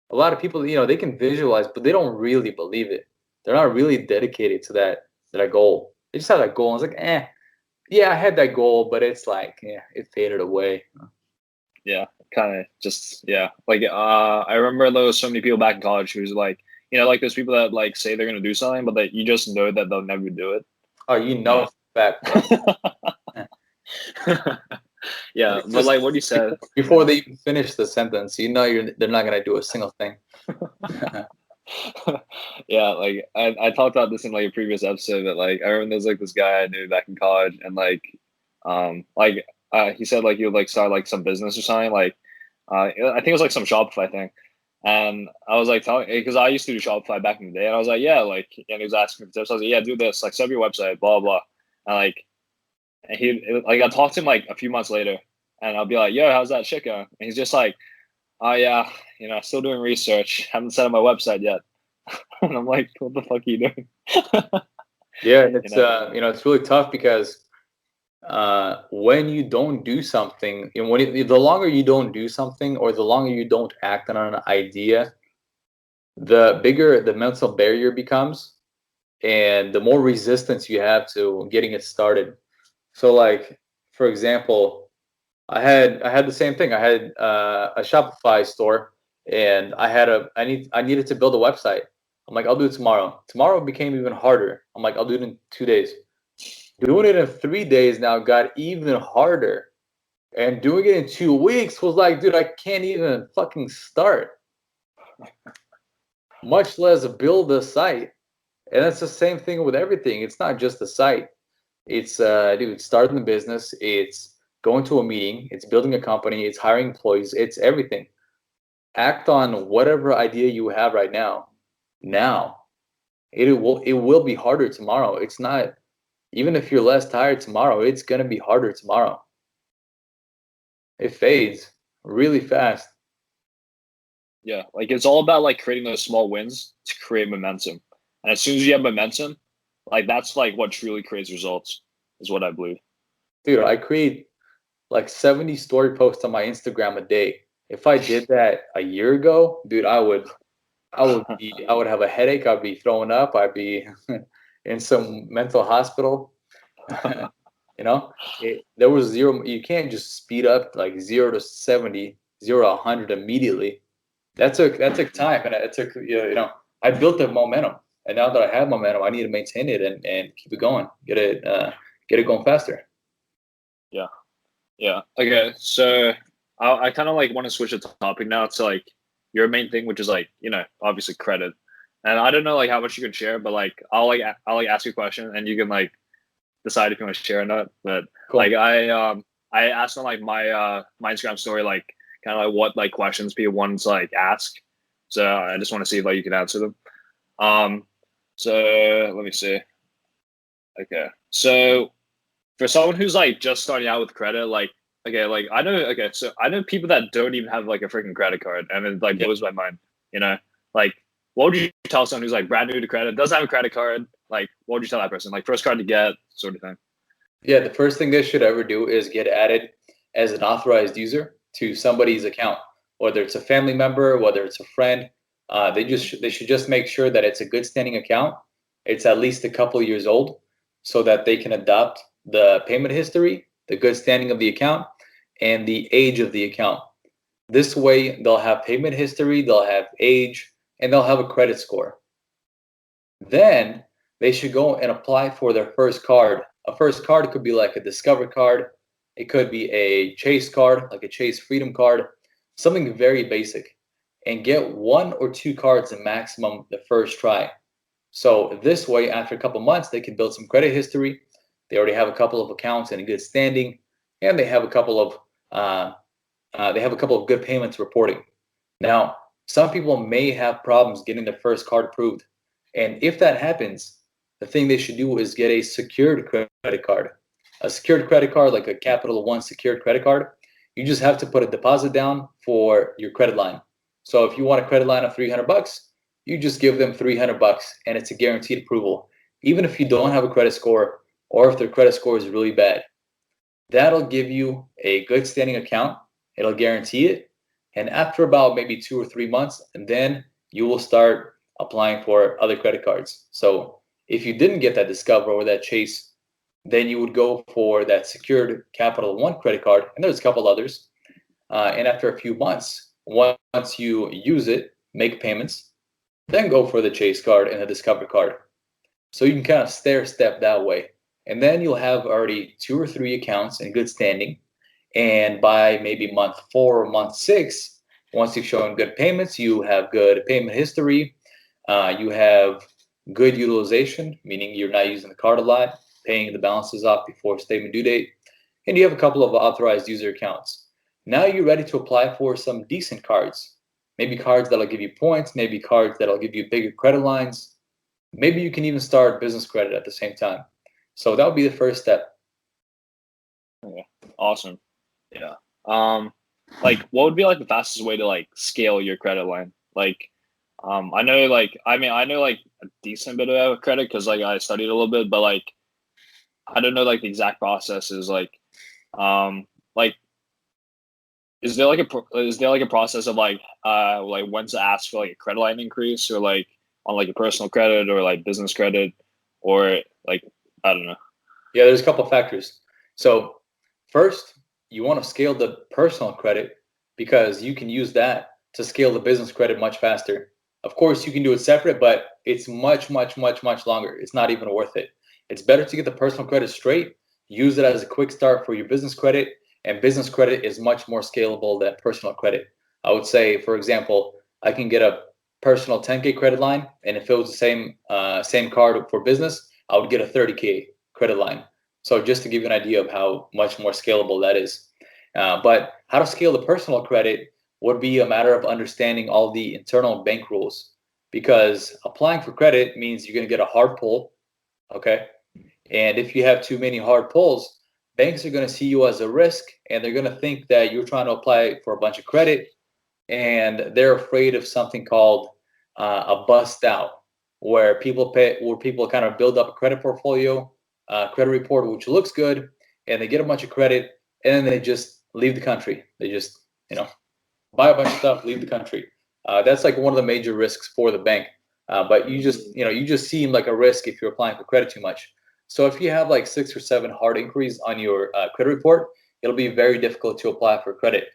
S2: A lot of people, they can visualize, but they don't really believe it. They're not really dedicated to that goal. They just have that goal, and it's like, yeah, I had that goal, but it's like, it faded away.
S1: Yeah, kind of just, like I remember there was so many people back in college who's like, like those people that like say they're gonna do something, but that you just know that they'll never do it.
S2: Oh, that.
S1: Yeah, but like what you said
S2: before they even finish the sentence, they're not gonna do a single thing.
S1: Yeah, like I talked about this in like a previous episode, but like I remember there's like this guy I knew back in college, and he said like he would like start like some business or something, like I think it was like some Shopify thing, and I was like telling, because I used to do Shopify back in the day, and I was like, yeah, like, and he was asking for tips. I was like, yeah, do this, like set up your website, blah blah, and I talked to him like a few months later, and I'll be like, yo, how's that shit going? And he's just like, oh yeah, still doing research, haven't set up my website yet. And I'm like, what the fuck are you doing?
S2: Yeah, it's it's really tough because when you don't do something, the longer you don't do something, or the longer you don't act on an idea, the bigger the mental barrier becomes, and the more resistance you have to getting it started. So, like, for example, I had the same thing. I had a Shopify store, and I needed to build a website. I'm like, I'll do it tomorrow. Tomorrow became even harder. I'm like, I'll do it in 2 days. Doing it in 3 days now got even harder. And doing it in 2 weeks was like, dude, I can't even fucking start, much less build a site. And that's the same thing with everything. It's not just the site. It's dude, starting the business. It's going to a meeting. It's building a company. It's hiring employees. It's everything. Act on whatever idea you have right now. Now, it will be harder tomorrow. It's not, even if you're less tired tomorrow, it's gonna be harder tomorrow. It fades really fast.
S1: Yeah, like it's all about like creating those small wins to create momentum. And as soon as you have momentum, like that's like what truly creates results, is what I believe.
S2: Dude, I create like 70 story posts on my Instagram a day. If I did that a year ago, dude, I would have a headache. I'd be throwing up. I'd be in some mental hospital. There was zero. You can't just speed up like 0 to 70, 0 to 100 immediately. That took time, and it took I built the momentum, and now that I have momentum, I need to maintain it and keep it going, get it going faster.
S1: Yeah. Okay. So I kind of like want to switch the topic now to like your main thing, which is like, obviously credit. And I don't know like how much you can share, but like I'll ask you a question and you can like decide if you want to share or not. But
S2: Cool.
S1: like I asked on like my Instagram story like kind of like what like questions people want to like ask. So I just want to see if like you can answer them. So let me see. Okay. So for someone who's like just starting out with credit, like I know people that don't even have like a freaking credit card, and it like blows my mind. Like what would you tell someone who's like brand new to credit, doesn't have a credit card? Like what would you tell that person? Like first card to get, sort of thing.
S2: Yeah, the first thing they should ever do is get added as an authorized user to somebody's account, whether it's a family member, whether it's a friend. They should just make sure that it's a good standing account. It's at least a couple of years old, so that they can adopt the payment history, the good standing of the account, and the age of the account. This way, they'll have payment history, they'll have age, and they'll have a credit score. Then they should go and apply for their first card. A first card could be like a Discover card. It could be a Chase card, like a Chase Freedom card, something very basic, and get 1 or 2 cards at maximum the first try. So this way, after a couple months, they can build some credit history. They already have a couple of accounts in good standing, and they have a couple of good payments reporting. Now, some people may have problems getting their first card approved, and if that happens, the thing they should do is get a secured credit card. A secured credit card, like a Capital One secured credit card, you just have to put a deposit down for your credit line. So if you want a credit line of $300, you just give them $300, and it's a guaranteed approval, even if you don't have a credit score or if their credit score is really bad. That'll give you a good standing account. It'll guarantee it. And after about maybe 2 or 3 months, and then you will start applying for other credit cards. So if you didn't get that Discover or that Chase, then you would go for that secured Capital One credit card. And there's a couple others. And after a few months, once you use it, make payments, then go for the Chase card and the Discover card. So you can kind of stair step that way. And then you'll have already 2 or 3 accounts in good standing. And by maybe month 4 or month 6, once you've shown good payments, you have good payment history, you have good utilization, meaning you're not using the card a lot, paying the balances off before statement due date, and you have a couple of authorized user accounts. Now you're ready to apply for some decent cards. Maybe cards that'll give you points, maybe cards that'll give you bigger credit lines. Maybe you can even start business credit at the same time. So that would be the first step.
S1: Okay. Awesome. Yeah. Like what would be like the fastest way to like scale your credit line? Like, I know like a decent bit of credit because like I studied a little bit, but like I don't know like the exact processes. Like is there like a process of like when to ask for like a credit line increase, or like on like a personal credit or like business credit, or like I don't know.
S2: Yeah, there's a couple of factors. So first, you want to scale the personal credit because you can use that to scale the business credit much faster. Of course, you can do it separate, but it's much, much, much, much longer. It's not even worth it. It's better to get the personal credit straight, use it as a quick start for your business credit, and business credit is much more scalable than personal credit. I would say, for example, I can get a personal 10K credit line, and if it was the same card for business, I would get a 30K credit line. So just to give you an idea of how much more scalable that is. But how to scale the personal credit would be a matter of understanding all the internal bank rules, because applying for credit means you're going to get a hard pull, okay? And if you have too many hard pulls, banks are going to see you as a risk, and they're going to think that you're trying to apply for a bunch of credit, and they're afraid of something called a bust out, where people kind of build up a credit portfolio, credit report, which looks good, and they get a bunch of credit, and then they just leave the country. They just, buy a bunch of stuff, leave the country. That's like one of the major risks for the bank. But you just seem like a risk if you're applying for credit too much. So if you have like 6 or 7 hard inquiries on your credit report, it'll be very difficult to apply for credit.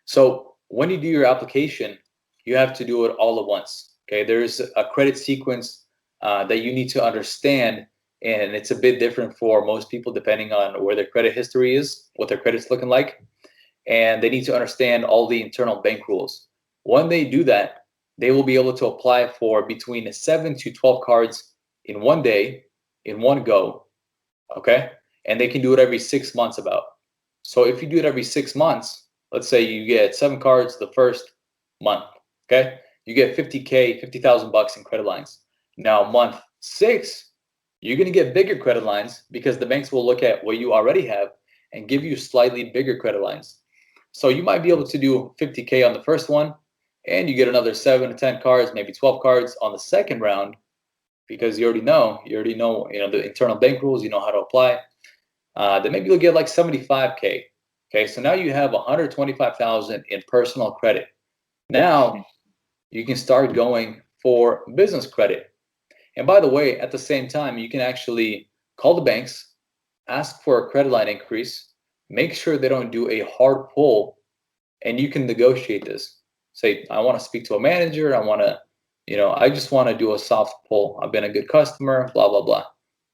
S2: So when you do your application, you have to do it all at once. Okay, there's a credit sequence that you need to understand, and it's a bit different for most people depending on where their credit history is, what their credit's looking like, and they need to understand all the internal bank rules. When they do that, they will be able to apply for between 7 to 12 cards in one day, in one go, okay? And they can do it every 6 months about. So if you do it every 6 months, let's say you get 7 cards the first month, okay? You get 50,000 bucks in credit lines. Now, month 6, you're going to get bigger credit lines because the banks will look at what you already have and give you slightly bigger credit lines. So you might be able to do 50K on the first one, and you get another 7 to 10 cards, maybe 12 cards on the second round, because you already know, the internal bank rules, you know how to apply. Then maybe you'll get like 75K. Okay, so now you have 125,000 in personal credit. Now you can start going for business credit. And by the way, at the same time, you can actually call the banks, ask for a credit line increase, make sure they don't do a hard pull, and you can negotiate this. Say, I want to speak to a manager. I just want to do a soft pull. I've been a good customer, blah, blah, blah.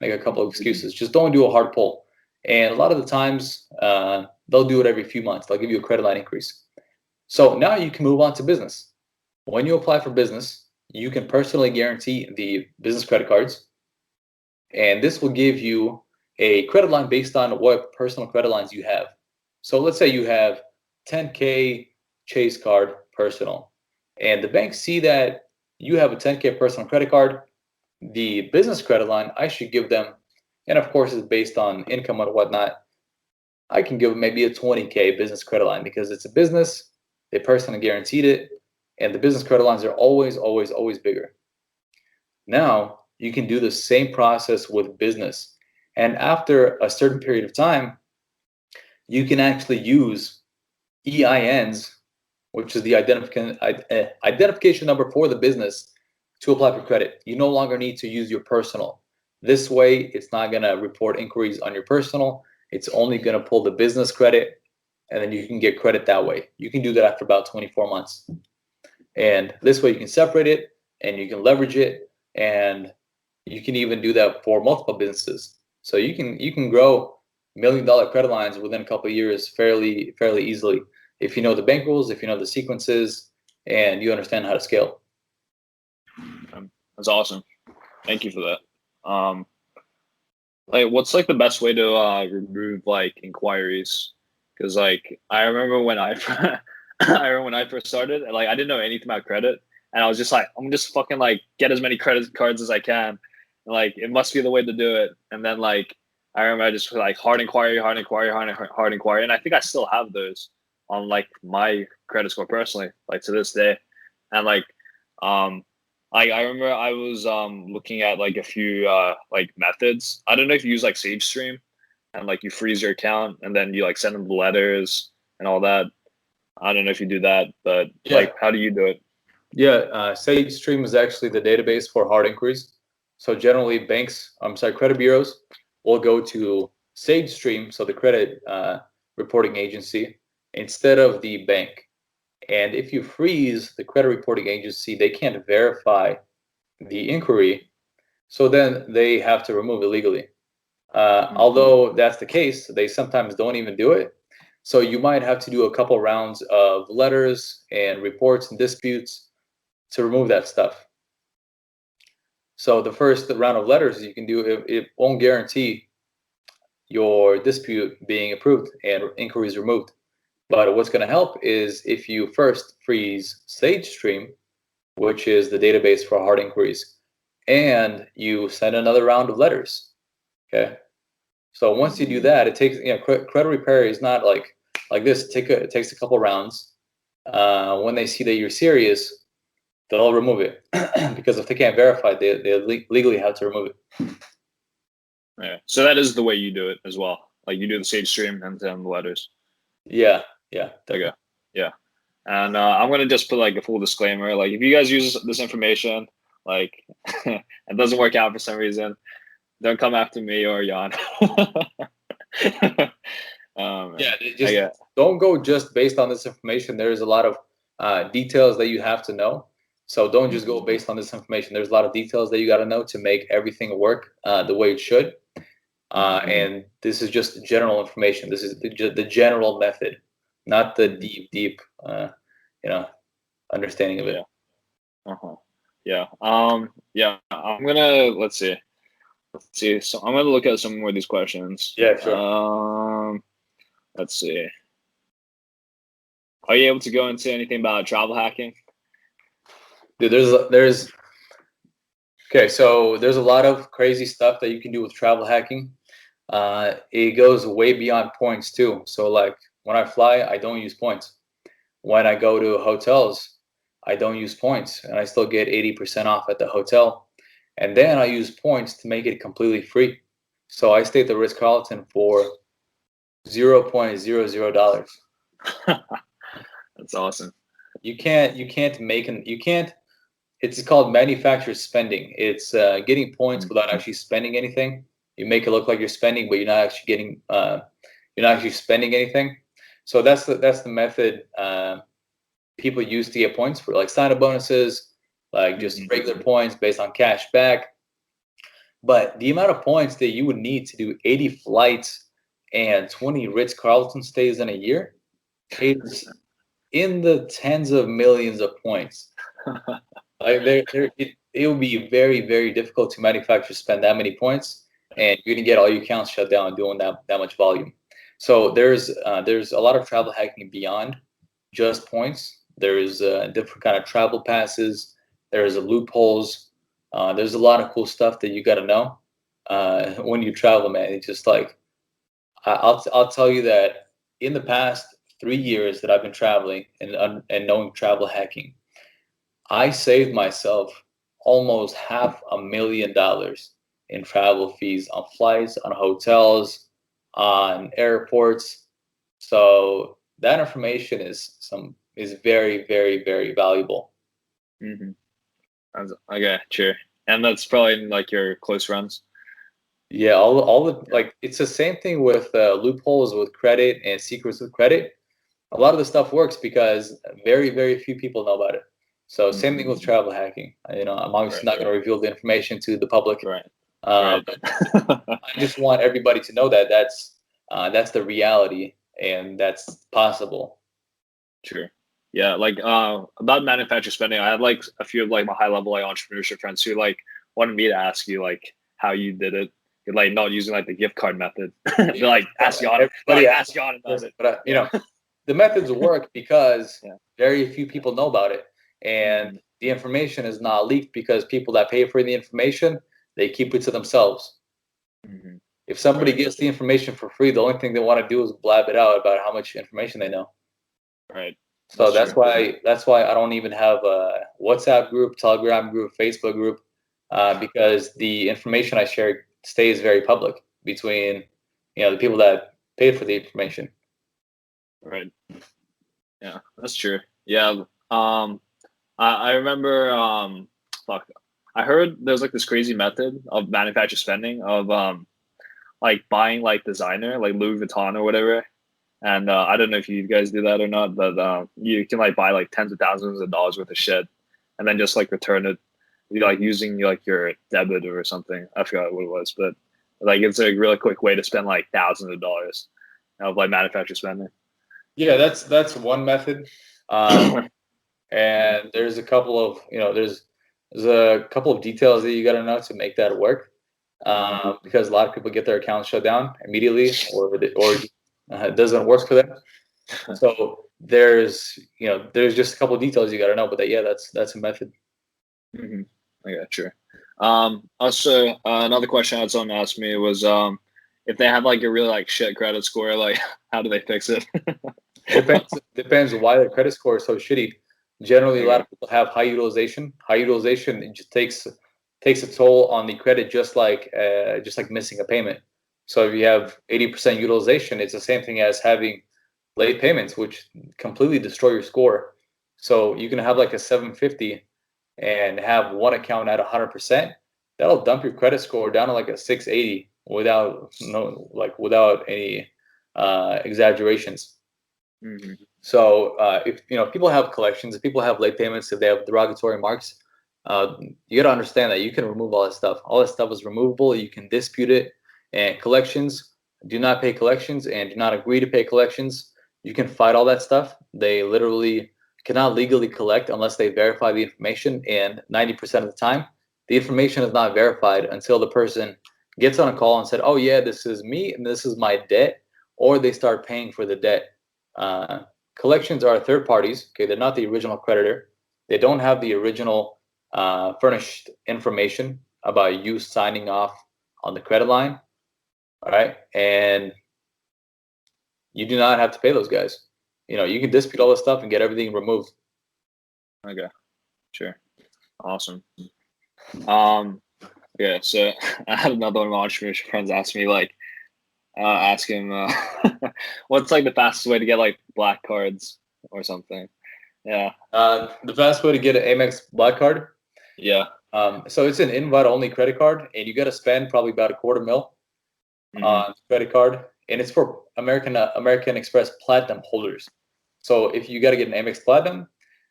S2: Make a couple of excuses. Just don't do a hard pull. And a lot of the times, they'll do it every few months. They'll give you a credit line increase. So now you can move on to business. When you apply for business, you can personally guarantee the business credit cards. And this will give you a credit line based on what personal credit lines you have. So let's say you have 10K Chase card personal, and the banks see that you have a 10K personal credit card. The business credit line I should give them, and of course it's based on income and whatnot, I can give them maybe a 20K business credit line because it's a business, they personally guaranteed it, and the business credit lines are always, always, always bigger. Now you can do the same process with business. And after a certain period of time, you can actually use EINs, which is the identification number for the business, to apply for credit. You no longer need to use your personal. This way, it's not going to report inquiries on your personal. It's only going to pull the business credit, and then you can get credit that way. You can do that after about 24 months. And this way, you can separate it, and you can leverage it, and you can even do that for multiple businesses. So you can grow $1 million credit lines within a couple of years fairly easily if you know the bank rules, if you know the sequences, and you understand how to scale.
S1: That's awesome. Thank you for that. What's like the best way to remove like inquiries? Because like I remember when I first started, like I didn't know anything about credit, and I was just like, I'm just fucking like get as many credit cards as I can. Like it must be the way to do it. And then like I remember I just like hard inquiry, and I think I still have those on like my credit score personally, like to this day. And like I remember I was looking at like a few like methods. I don't know if you use like SageStream and like you freeze your account and then you like send them letters and all that. I don't know if you do that, but like how do you do it?
S2: Yeah, SageStream is actually the database for hard inquiries. So generally credit bureaus will go to SageStream, so the credit reporting agency, instead of the bank. And if you freeze the credit reporting agency, they can't verify the inquiry, so then they have to remove it legally. Although that's the case, they sometimes don't even do it. So you might have to do a couple rounds of letters and reports and disputes to remove that stuff. So the first round of letters you can do, it won't guarantee your dispute being approved and inquiries removed. But what's going to help is if you first freeze SageStream, which is the database for hard inquiries, and you send another round of letters. Okay. So once you do that, it takes, credit repair is not like this. It takes a couple rounds. When they see that you're serious, they'll remove it because if they can't verify, they legally have to remove it.
S1: Yeah. So that is the way you do it as well. Like you do the SageStream and then the letters.
S2: Yeah.
S1: Okay. Yeah. And I'm gonna just put like a full disclaimer. Like if you guys use this information, like it doesn't work out for some reason, don't come after me or Jan.
S2: Don't go just based on this information. There's a lot of details that you have to know. So don't just go based on this information. There's a lot of details that you got to know to make everything work the way it should. And this is just general information. This is the general method, not the deep, understanding of it.
S1: Yeah. I'm gonna let's see. So I'm gonna look at some more of these questions.
S2: Yeah, sure.
S1: Let's see. Are you able to go into anything about travel hacking?
S2: Dude, so there's a lot of crazy stuff that you can do with travel hacking. It goes way beyond points too. So like when I fly, I don't use points. When I go to hotels, I don't use points, and I still get 80% off at the hotel. And then I use points to make it completely free. So I stay at the Ritz-Carlton for $0.00.
S1: That's awesome.
S2: It's called manufacturer spending. It's getting points without actually spending anything. You make it look like you're spending, but you're not actually spending anything. So that's the method people use to get points for like sign-up bonuses, like just regular points based on cash back. But the amount of points that you would need to do 80 flights and 20 Ritz-Carlton stays in a year is in the tens of millions of points. Like it would be very, very difficult to manufacture spend that many points, and you're gonna get all your accounts shut down doing that much volume. So there's a lot of travel hacking beyond just points. There's different kind of travel passes. There's loopholes. There's a lot of cool stuff that you got to know when you travel, man. It's just like I'll tell you that in the past 3 years that I've been traveling and knowing travel hacking, I saved myself almost $500,000 in travel fees on flights, on hotels, on airports. So that information is very, very, very valuable.
S1: Okay, sure. And that's probably like your close friends.
S2: Yeah, all the like it's the same thing with loopholes with credit and secrets with credit. A lot of the stuff works because very, very few people know about it. So same thing with travel hacking. I'm obviously not going to reveal the information to the public.
S1: Right.
S2: I just want everybody to know that that's the reality and that's possible.
S1: Sure. Yeah, like about manufacturer spending, I had like a few of like my high level like entrepreneurship friends who like wanted me to ask you like how you did it. You're like not using like the gift card method. They're like ask Jan. Ask Jan about it.
S2: But the methods work because very few people know about it, and the information is not leaked because people that pay for the information, they keep it to themselves. If somebody gets the information for free, the only thing they want to do is blab it out about how much information they know.
S1: Right.
S2: So that's why I don't even have a WhatsApp group, Telegram group, Facebook group, because the information I share stays very public between the people that paid for the information.
S1: Right. Yeah, that's true. Yeah. I remember. I heard there's like this crazy method of manufacturer spending of like buying like designer, like Louis Vuitton or whatever. And I don't know if you guys do that or not, but you can like buy like tens of thousands of dollars worth of shit, and then just like return it, like using like your debit or something. I forgot what it was, but like it's a really quick way to spend like thousands of dollars of like manufacturer spending.
S2: Yeah, that's one method. And there's a couple of there's a couple of details that you got to know to make that work. Because a lot of people get their accounts shut down immediately, or it doesn't work for them. So there's just a couple of details you got to know, but that's a method.
S1: Mm-hmm. Okay, sure. Also, another question I had someone ask me was if they have like a really like shit credit score, like how do they fix it?
S2: Depends why their credit score is so shitty. Generally, a lot of people have high utilization. High utilization, it just takes a toll on the credit, just like missing a payment. So if you have 80% utilization, it's the same thing as having late payments, which completely destroy your score. So you can have like a 750 and have one account at 100%. That'll dump your credit score down to like a 680 without any exaggerations.
S1: Mm-hmm.
S2: So if people have collections, if people have late payments, if they have derogatory marks, you got to understand that you can remove all that stuff. All that stuff is removable. You can dispute it. And collections, do not pay collections and do not agree to pay collections. You can fight all that stuff. They literally cannot legally collect unless they verify the information. And 90% of the time, the information is not verified until the person gets on a call and said, "Oh yeah, this is me and this is my debt," or they start paying for the debt. Collections are third parties. Okay, they're not the original creditor. They don't have the original furnished information about you signing off on the credit line. All right, and you do not have to pay those guys. You can dispute all this stuff and get everything removed.
S1: Okay, sure, awesome. Yeah, so I had another one of my entrepreneurship friends ask me like, ask him what's like the fastest way to get like black cards or something. Yeah.
S2: The fastest way to get an Amex black card.
S1: Yeah.
S2: So it's an invite-only credit card, and you got to spend probably about $250,000 on credit card, and it's for American Express Platinum holders. So if you got to get an Amex Platinum,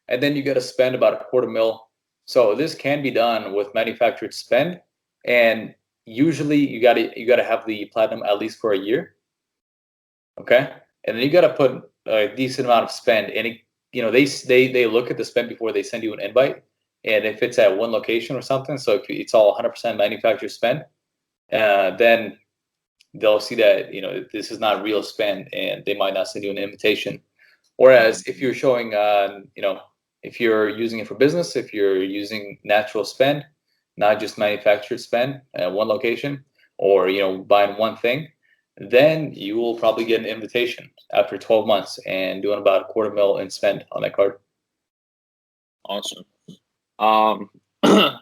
S2: and then you got to spend about $250,000. So this can be done with manufactured spend, and usually you got to have the Platinum at least for a year. Okay, and then you got to put a decent amount of spend, and they look at the spend before they send you an invite. And if it's at one location or something, so if it's all 100% manufactured spend, then they'll see that this is not real spend, and they might not send you an invitation. Whereas if you're showing, if you're using it for business, if you're using natural spend, not just manufactured spend at one location, or buying one thing, then you will probably get an invitation after 12 months and doing about $250,000 in spend on that card.
S1: Awesome. Let's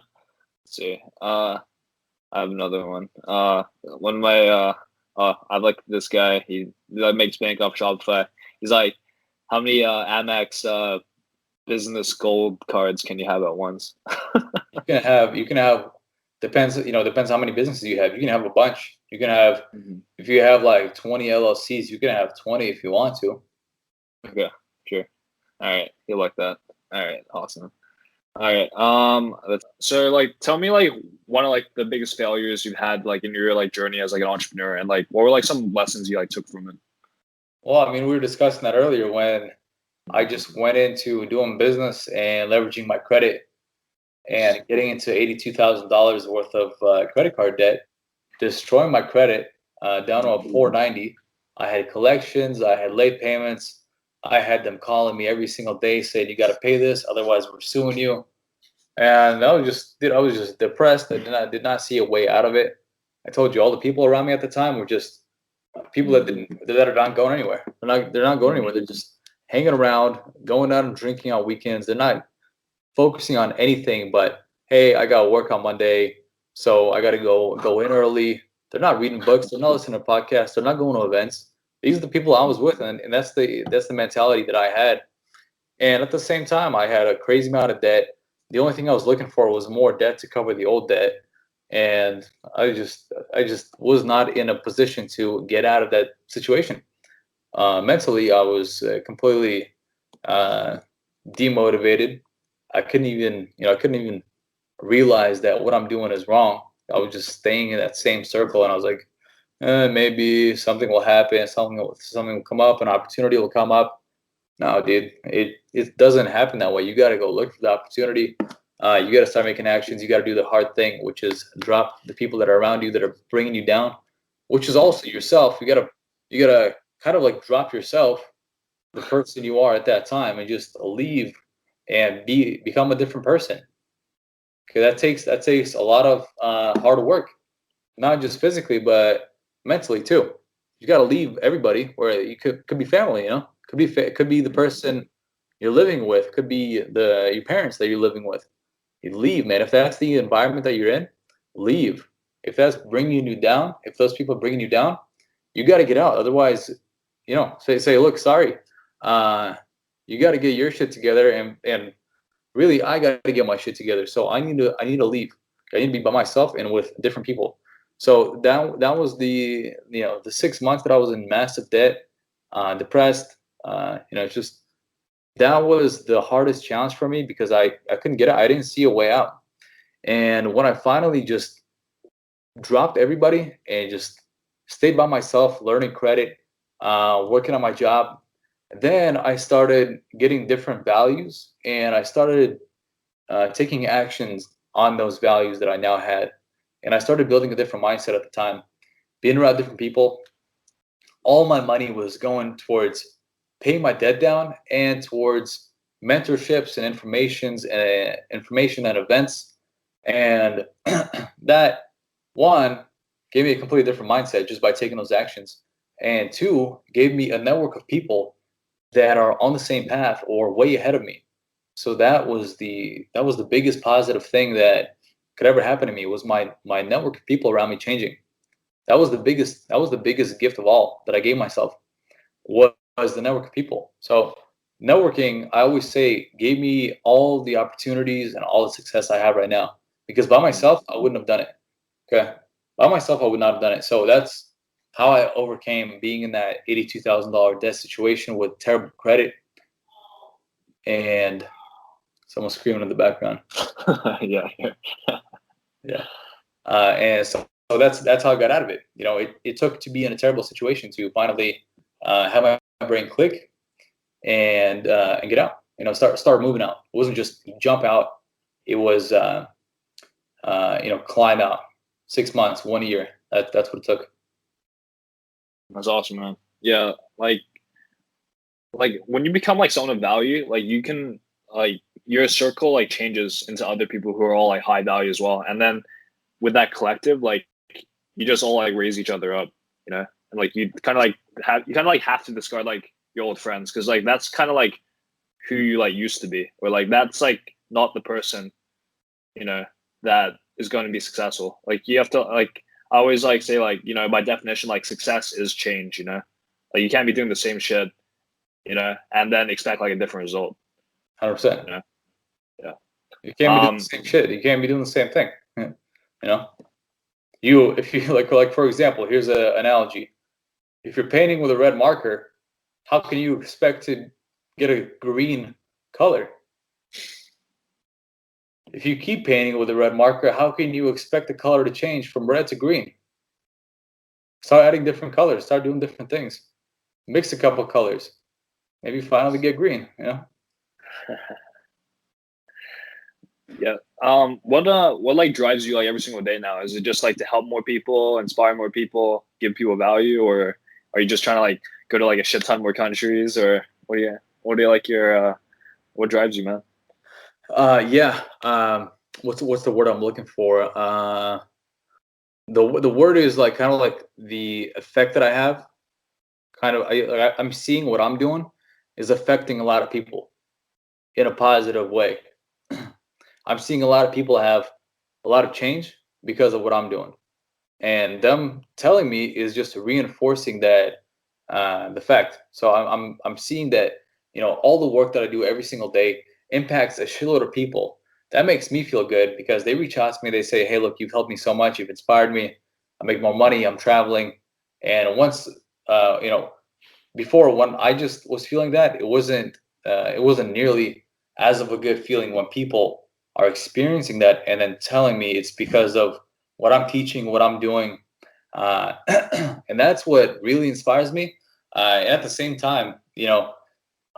S1: see. I have another one. One of my I like this guy. He makes bank off Shopify. He's like, how many Amex business gold cards can you have at once?
S2: You can have depends how many businesses you have. You can have a bunch. You can have if you have like 20 LLCs, you can have 20 if you want to.
S1: Okay, sure. All right, you like that. All right, awesome. All right. So like, tell me like one of like the biggest failures you've had like in your like journey as like an entrepreneur, and like what were like some lessons you like took from it?
S2: Well, I mean, we were discussing that earlier when I just went into doing business and leveraging my credit and getting into $82,000 worth of credit card debt, destroying my credit down to a 490. I had collections, I had late payments. I had them calling me every single day saying, "You got to pay this, otherwise we're suing you." And I was just depressed. I did not see a way out of it. I told you, all the people around me at the time were just people that are not going anywhere. They're not going anywhere. They're just hanging around, going out and drinking on weekends. They're not focusing on anything but, hey, I got to work on Monday, so I got to go in early. They're not reading books. They're not listening to podcasts. They're not going to events. These are the people I was with, and that's the mentality that I had. And at the same time, I had a crazy amount of debt. The only thing I was looking for was more debt to cover the old debt. and I just was not in a position to get out of that situation. Mentally, I was completely demotivated. I couldn't even realize that what I'm doing is wrong. I was just staying in that same circle, and I was like, maybe something will happen, something will come up, an opportunity will come up. No, dude, it doesn't happen that way. You got to go look for the opportunity. You got to start making actions. You got to do the hard thing, which is drop the people that are around you that are bringing you down, which is also yourself. You gotta kind of like drop yourself, the person you are at that time, and just leave and become a different person. Okay, that takes a lot of hard work, not just physically but mentally too. You got to leave everybody, where you could be family, could be the person you're living with, could be your parents that you're living with. You leave, man. If that's the environment that you're in, leave. If that's bringing you down, if those people are bringing you down, you got to get out. Otherwise, say, look, sorry, you got to get your shit together, and really, I got to get my shit together. So I need to leave. I need to be by myself and with different people. So that was the 6 months that I was in massive debt, depressed. It's just, that was the hardest challenge for me, because I couldn't get out. I didn't see a way out. And when I finally just dropped everybody and just stayed by myself, learning credit, working on my job, then I started getting different values, and I started taking actions on those values that I now had. And I started building a different mindset at the time, being around different people. All my money was going towards paying my debt down and towards mentorships and information and events. And that, one, gave me a completely different mindset just by taking those actions. And two, gave me a network of people that are on the same path or way ahead of me. So that was the biggest positive thing that could ever happen to me, was my network of people around me changing. That was the biggest gift of all that I gave myself, was the network of people. So networking, I always say, gave me all the opportunities and all the success I have right now. Because by myself, I wouldn't have done it. Okay, by myself, I would not have done it. So that's how I overcame being in that $82,000 debt situation with terrible credit. And someone's screaming in the background.
S1: Yeah.
S2: Yeah. And so that's how I got out of it. It took to be in a terrible situation to finally have my brain click and get out. Start moving out. It wasn't just jump out. It was climb out. 6 months, 1 year. That's what it took.
S1: That's awesome, man. Yeah, like when you become like someone of value, like you can, like, your circle like changes into other people who are all like high value as well. And then with that collective, like, you just all like raise each other up, and like you kind of like have to discard like your old friends, because like that's kind of like who you like used to be, or like that's like not the person that is going to be successful. Like you have to, like, I always like say, like, by definition, like success is change. Like you can't be doing the same shit, and then expect like a different result.
S2: 100%.
S1: Yeah.
S2: You can't be doing the same shit. You can't be doing the same thing. If you like for example, here's an analogy. If you're painting with a red marker, how can you expect to get a green color? If you keep painting with a red marker, how can you expect the color to change from red to green? Start adding different colors. Start doing different things. Mix a couple colors. Maybe finally get green.
S1: Yeah. What like drives you like every single day now? Is it just like to help more people, inspire more people, give people value, or are you just trying to like go to like a shit ton more countries, or what do you like your what drives you, man?
S2: What's the word I'm looking for? The word is like kind of like the effect that I have. I'm seeing what I'm doing is affecting a lot of people in a positive way. I'm seeing a lot of people have a lot of change because of what I'm doing, and them telling me is just reinforcing that the fact. So I'm seeing that all the work that I do every single day impacts a shitload of people that makes me feel good because they reach out to me. They say, hey, look, you've helped me so much. You've inspired me. I make more money. I'm traveling. And once, before when I just was feeling that, it wasn't nearly as of a good feeling when people are experiencing that and then telling me it's because of what I'm teaching, what I'm doing. And that's what really inspires me. And at the same time,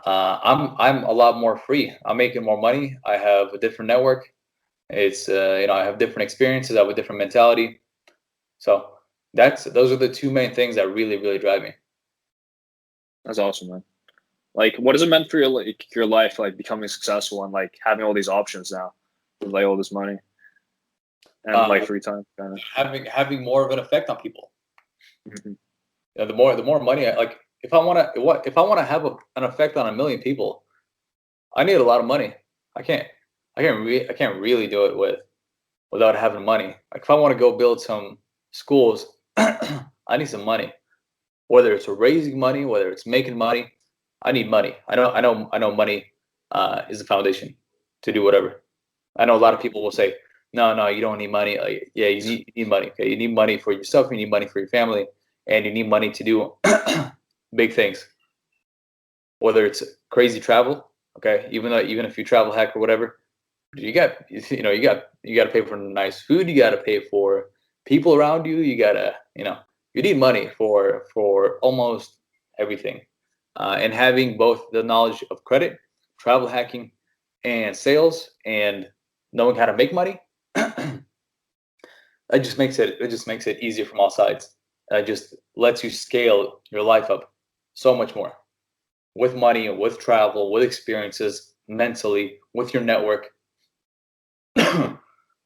S2: I'm a lot more free. I'm making more money. I have a different network. It's I have different experiences. I have a different mentality. So those are the two main things that really, really drive me.
S1: That's awesome, man. Like, what has it meant for your life, like becoming successful and like having all these options now, with like all this money and like free time, kind of
S2: having more of an effect on people.
S1: Mm-hmm.
S2: The more money, if I want to have an effect on 1 million people, I need a lot of money. I can't really do it without having money. Like if I want to go build some schools, I need some money. Whether it's raising money, whether it's making money, I need money. I know money is the foundation to do whatever. I know a lot of people will say, no, you don't need money. Like, yeah, you need money. Okay, you need money for yourself. You need money for your family, and you need money to do big things. Whether it's crazy travel, okay, even if you travel hack or whatever, you got to pay for nice food. You got to pay for people around you. You gotta you need money for almost everything. And having both the knowledge of credit, travel hacking, and sales, and knowing how to make money, it just makes it easier from all sides. It just lets you scale your life up so much more with money, with travel, with experiences, mentally, with your network.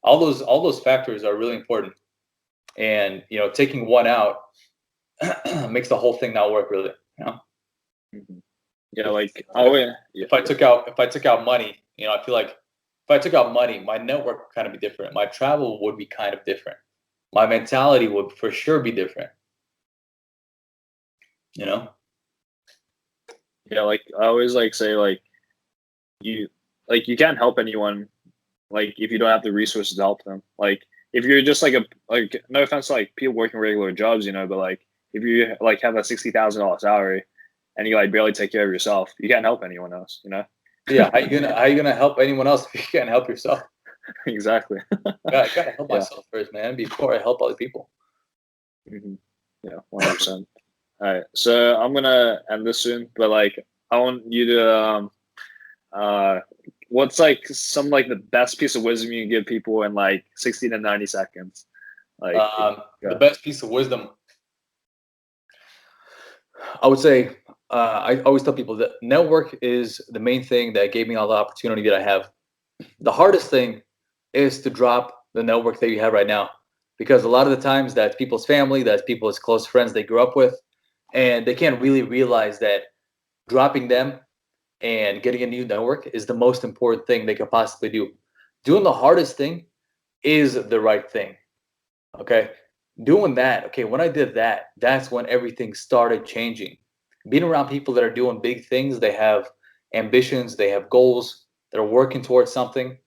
S2: all those factors are really important, and taking one out makes the whole thing not work really.
S1: Mm-hmm. Yeah, like
S2: if I took out money, I feel like if I took out money, my network would kind of be different. My travel would be kind of different. My mentality would for sure be different.
S1: Yeah, like I always say you can't help anyone like if you don't have the resources to help them. Like if you're just like no offense to like people working regular jobs, but like if you like have a $60,000 salary and you like barely take care of yourself, you can't help anyone else,
S2: Yeah, how you gonna help anyone else if you can't help yourself?
S1: Exactly.
S2: I gotta help myself first, man, before I help other people.
S1: Mm-hmm. Yeah, 100%. All right, so I'm gonna end this soon, but like I want you to what's like some like the best piece of wisdom you can give people in like 60 to 90 seconds? Like
S2: the best piece of wisdom, I would say, I always tell people that network is the main thing that gave me all the opportunity that I have. The hardest thing is to drop the network that you have right now, because a lot of the times that's people's family, that's people's close friends they grew up with, and they can't really realize that dropping them and getting a new network is the most important thing they could possibly do. Doing the hardest thing is the right thing. Okay. Doing that, okay, when I did that, that's when everything started changing. Being around people that are doing big things, they have ambitions, they have goals, they're working towards something.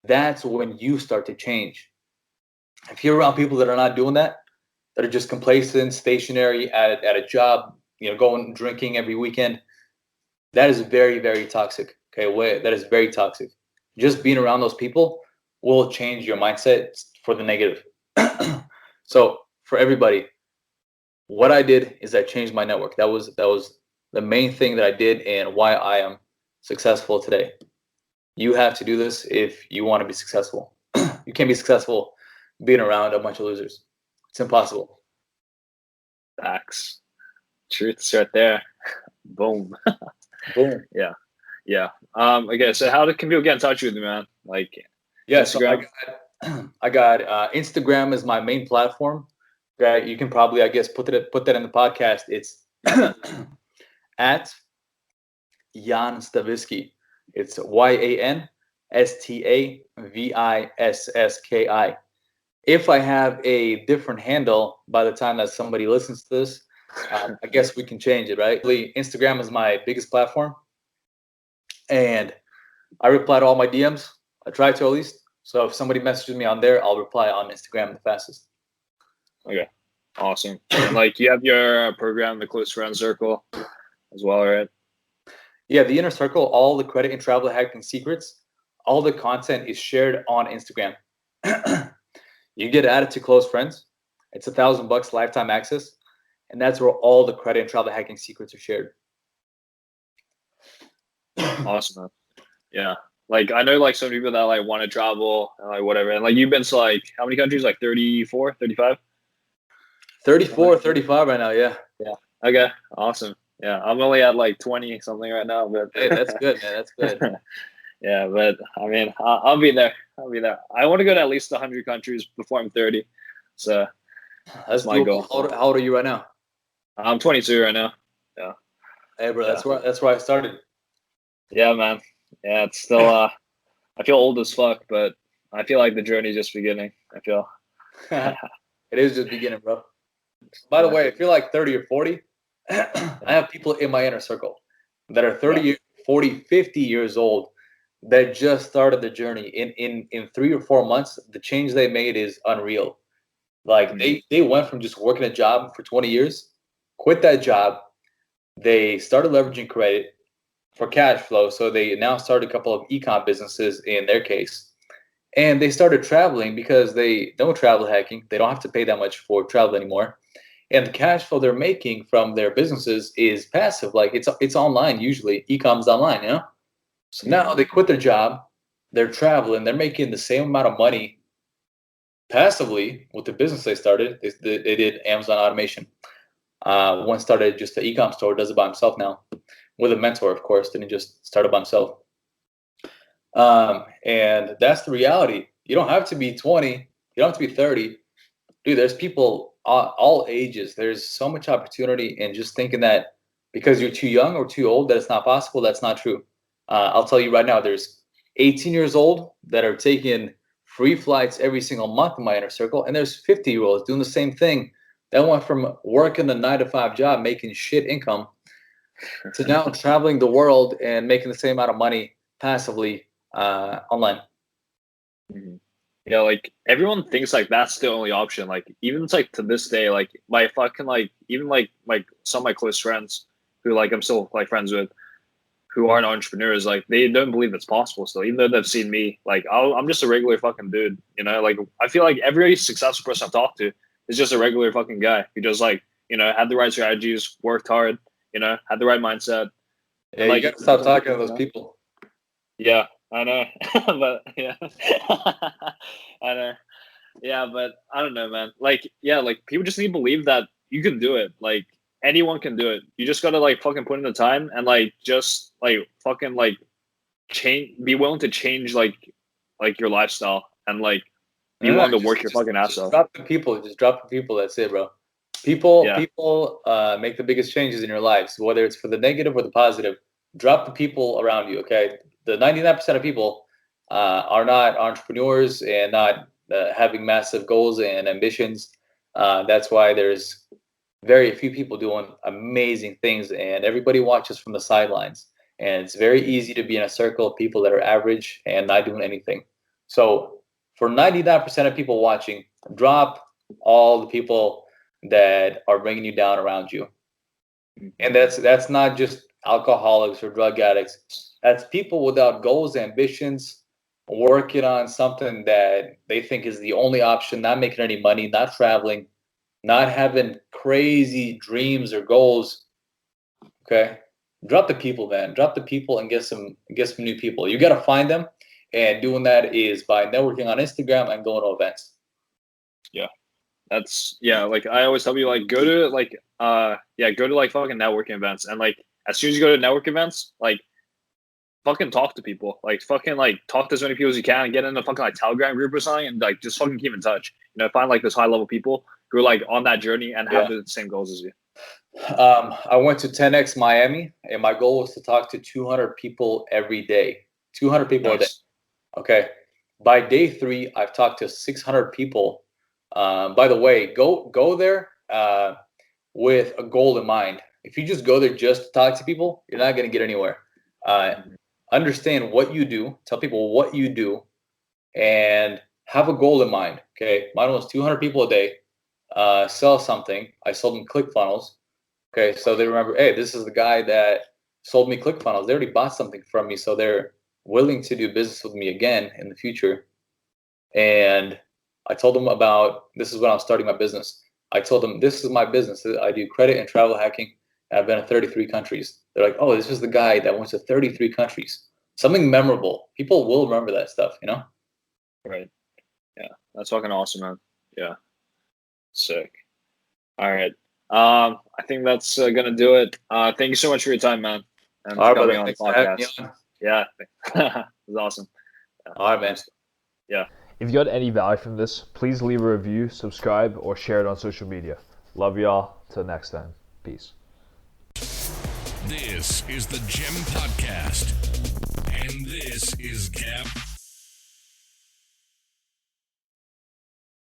S2: That's when you start to change. If you're around people that are not doing that, that are just complacent, stationary at a job, going drinking every weekend, that is very, very toxic. Okay, that is very toxic. Just being around those people will change your mindset for the negative. So for everybody, what I did is I changed my network. That was the main thing that I did and why I am successful today. You have to do this if you want to be successful. You can't be successful being around a bunch of losers. It's impossible.
S1: Facts. Truth's right there. Boom.
S2: Boom.
S1: Yeah. Okay, so how can people get in touch with you, man? Like
S2: Instagram. So I got Instagram is my main platform. Okay, you can probably, I guess, put that in the podcast. It's at Jan Stavisski. It's YANSTAVISSKI. If I have a different handle by the time that somebody listens to this, I guess we can change it, right? Instagram is my biggest platform, and I reply to all my DMs. I try to at least. So if somebody messages me on there, I'll reply on Instagram the fastest.
S1: Okay, awesome. And like you have your program, the Close Friend Circle, as well, right?
S2: Yeah, the inner circle, all the credit and travel hacking secrets, all the content is shared on Instagram. You get added to close friends. It's $1,000 lifetime access, and that's where all the credit and travel hacking secrets are shared.
S1: Awesome, man. Yeah. Like I know like some people that like want to travel and like whatever. And like you've been to like how many countries? Like 34, 35?
S2: 34, 35 right now, yeah.
S1: Yeah. Okay. Awesome. Yeah. I'm only at like 20 something right now, but
S2: Hey, that's good, man. That's good.
S1: yeah, but I mean, I'll be there. I'll be there. I want to go to at least 100 countries before I'm 30. So
S2: That's
S1: my goal.
S2: How old are you right now?
S1: I'm 22 right now. Yeah.
S2: Hey, bro, that's where I started.
S1: Yeah, man. Yeah, it's still I feel old as fuck, but I feel like the journey's just beginning. I feel
S2: It is just beginning, bro. By the way, if you're like 30 or 40, I have people in my inner circle that are 30, 40, 50 years old that just started the journey. In 3 or 4 months, the change they made is unreal. Like they went from just working a job for 20 years, quit that job, they started leveraging credit for cash flow. So they now started a couple of e-com businesses in their case. And they started traveling because they know travel hacking. They don't have to pay that much for travel anymore. And the cash flow they're making from their businesses is passive. Like it's online usually. E-com's online, you know? So now they quit their job, they're traveling, they're making the same amount of money passively with the business they started. They did Amazon automation. One started just the e-com store, does it by himself now, with a mentor, of course. Didn't just start it by himself. And that's the reality. You don't have to be 20. You don't have to be 30. Dude, there's people all ages. There's so much opportunity, and just thinking that because you're too young or too old that it's not possible, that's not true. I'll tell you right now, there's 18 years old that are taking free flights every single month in my inner circle, and there's 50-year-olds doing the same thing. That went from working a 9-to-5 job, making shit income, to now traveling the world and making the same amount of money passively online.
S1: Yeah, like everyone thinks like that's the only option. Like even it's like to this day, like my fucking like even like some of my close friends who like I'm still like friends with who aren't entrepreneurs, like they don't believe it's possible still, even though they've seen me. Like I'm just a regular fucking dude, you know. Like I feel like every successful person I've talked to is just a regular fucking guy who just like had the right strategies, worked hard, had the right mindset.
S2: Yeah, and, like, you gotta stop talking to those people.
S1: Yeah, I know, but yeah, I know. Yeah, but I don't know, man. Like, yeah, like people just need to believe that you can do it. Like anyone can do it. You just gotta like fucking put in the time and like just like fucking like change. Be willing to change like your lifestyle and like be willing to work your fucking ass off.
S2: Drop the people. Just drop the people. That's it, bro. People make the biggest changes in your lives, whether it's for the negative or the positive. Drop the people around you. Okay, the 99% of people are not entrepreneurs and not having massive goals and ambitions. That's why there's very few people doing amazing things, and everybody watches from the sidelines. And it's very easy to be in a circle of people that are average and not doing anything. So for 99% of people watching, drop all the people that are bringing you down around you. And that's not just alcoholics or drug addicts. That's people without goals, ambitions, working on something that they think is the only option, not making any money, not traveling, not having crazy dreams or goals. Okay, drop the people, man. Drop the people and get some new people. You got to find them, and doing that is by networking on Instagram and going to events.
S1: Yeah, that's like I always tell you, like go to like fucking networking events, and like as soon as you go to network events, like fucking talk to people, like fucking like talk to as many people as you can, and get in a fucking like Telegram group or something, and like just fucking keep in touch. Find like those high level people who are like on that journey and have the same goals as you.
S2: I went to 10X Miami, and my goal was to talk to 200 people every day. 200 people a day. Okay. By day 3, I've talked to 600 people. By the way, go there with a goal in mind. If you just go there just to talk to people, you're not going to get anywhere. Understand what you do. Tell people what you do. and have a goal in mind. Okay, mine was 200 people a day, sell something. I sold them ClickFunnels. Okay, so they remember, hey, this is the guy that sold me ClickFunnels. They already bought something from me, so they're willing to do business with me again in the future. And I told them about, this is when I was starting my business. I told them, this is my business. I do credit and travel hacking. And I've been to 33 countries. They're like, oh, this is the guy that went to 33 countries. Something memorable. People will remember that stuff, you know?
S1: Right. Yeah. That's fucking awesome, man. Yeah. Sick. All right. I think that's gonna do it. Thank you so much for your time, man, and for coming on the podcast. Yeah, it was awesome. Yeah.
S2: All right, man.
S1: Yeah.
S4: If you got any value from this, please leave a review, subscribe, or share it on social media. Love y'all. Till next time. Peace.
S3: This is the Gem Podcast, and this is Gab